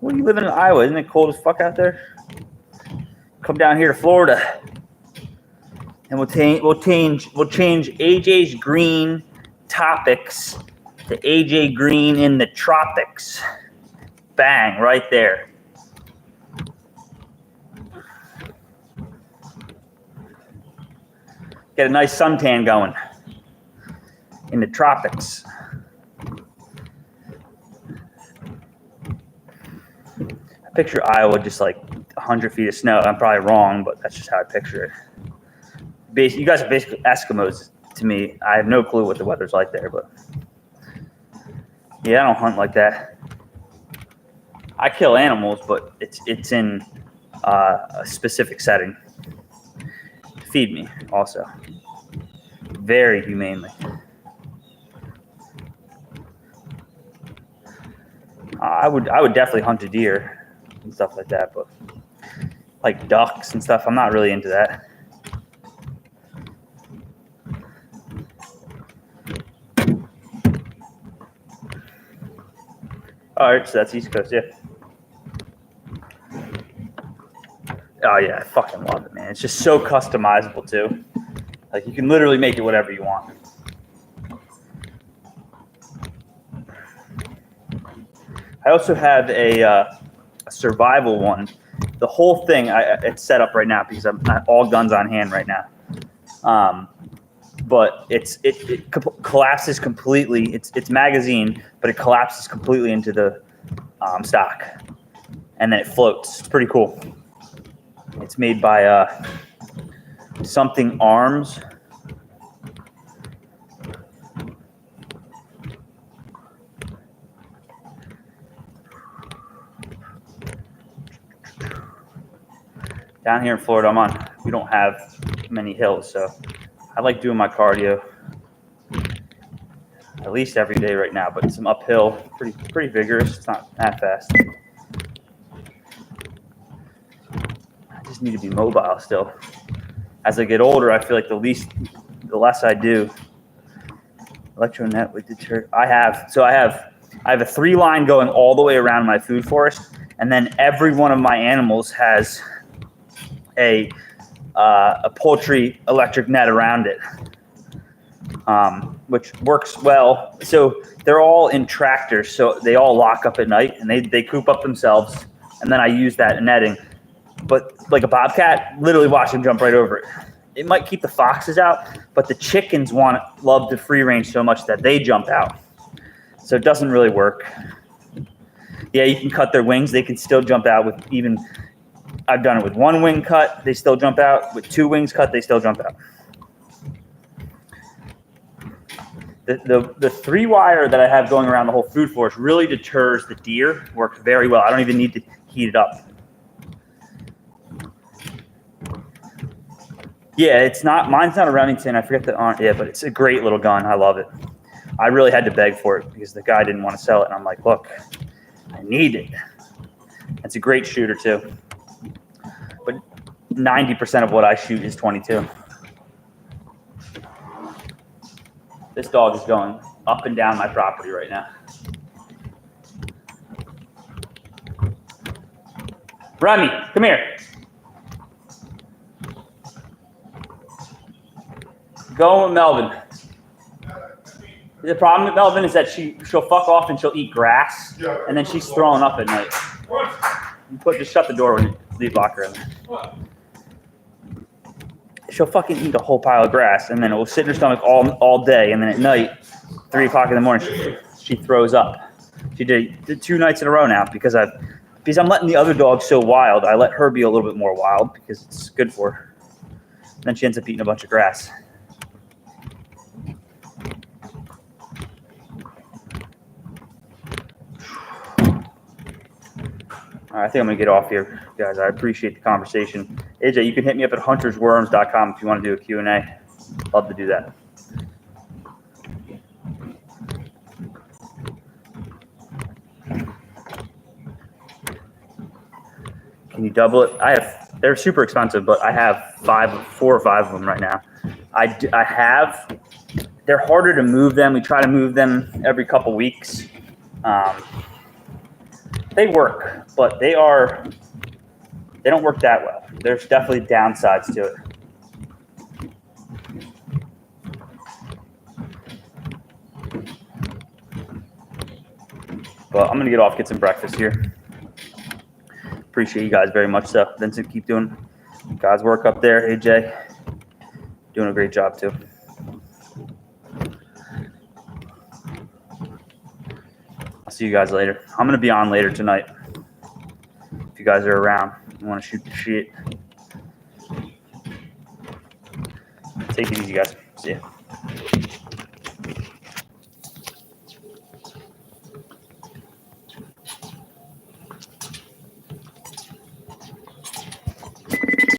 Well, you live in Iowa, isn't it cold as fuck out there? Come down here to Florida, and we'll change AJ's green topics to AJ Green in the tropics. Bang, right there. Get a nice suntan going in the tropics. I picture Iowa just like 100 feet of snow. I'm probably wrong, but that's just how I picture it. You guys are basically Eskimos to me. I have no clue what the weather's like there, but yeah, I don't hunt like that. I kill animals, but it's in a specific setting. Feed me also, very humanely. I would definitely hunt a deer and stuff like that, but like ducks and stuff, I'm not really into that. All right, so that's East Coast, yeah. Oh yeah, I fucking love it, man. It's just so customizable too. Like you can literally make it whatever you want. I also have a survival one. The whole thing, it's set up right now because I'm all guns on hand right now. But it collapses completely. It's magazine, but it collapses completely into the stock, and then it floats. It's pretty cool. It's made by something Arms. Down here in Florida, we don't have many hills, so I like doing my cardio at least every day right now, but some uphill, pretty vigorous. It's not that fast. I just need to be mobile still. As I get older, I feel like the less I do. Electronet would deter. I have a 3-line going all the way around my food forest, and then every one of my animals has a poultry electric net around it, which works well. So they're all in tractors, so they all lock up at night, and they coop up themselves, and then I use that netting. But like a bobcat, literally watch them jump right over it. It might keep the foxes out, but the chickens love the free range so much that they jump out. So it doesn't really work. Yeah, you can cut their wings. They can still jump out with even, I've done it with 1 wing cut, they still jump out. With 2 wings cut, they still jump out. The 3-wire that I have going around the whole food forest really deters the deer. Works very well. I don't even need to heat it up. Yeah, mine's not a Remington. I forget but it's a great little gun. I love it. I really had to beg for it because the guy didn't want to sell it. And I'm like, look, I need it. It's a great shooter too. But 90% of what I shoot is 22. This dog is going up and down my property right now. Remy, come here. Go with Melvin. The problem with Melvin is that she'll fuck off and she'll eat grass, and then she's throwing up at night. Just shut the door when you leave locker in. She'll fucking eat a whole pile of grass, and then it will sit in her stomach all day, and then at night, 3 o'clock in the morning, she throws up. She did 2 nights in a row now because I'm letting the other dog so wild. I let her be a little bit more wild because it's good for her. And then she ends up eating a bunch of grass. All right, I think I'm going to get off here, guys. I appreciate the conversation. AJ, you can hit me up at HuntersWorms.com if you want to do a Q&A. Love to do that. Can you double it? They're super expensive, but I have 4 or 5 of them right now. They're harder to move them. We try to move them every couple weeks. They work, but they don't work that well. There's definitely downsides to it. But I'm going to get off, get some breakfast here. Appreciate you guys very much. So, Vincent, keep doing God's work up there. AJ, doing a great job too. I'll see you guys later. I'm going to be on later tonight. If you guys are around and want to shoot the shit. Take it easy, guys. See ya.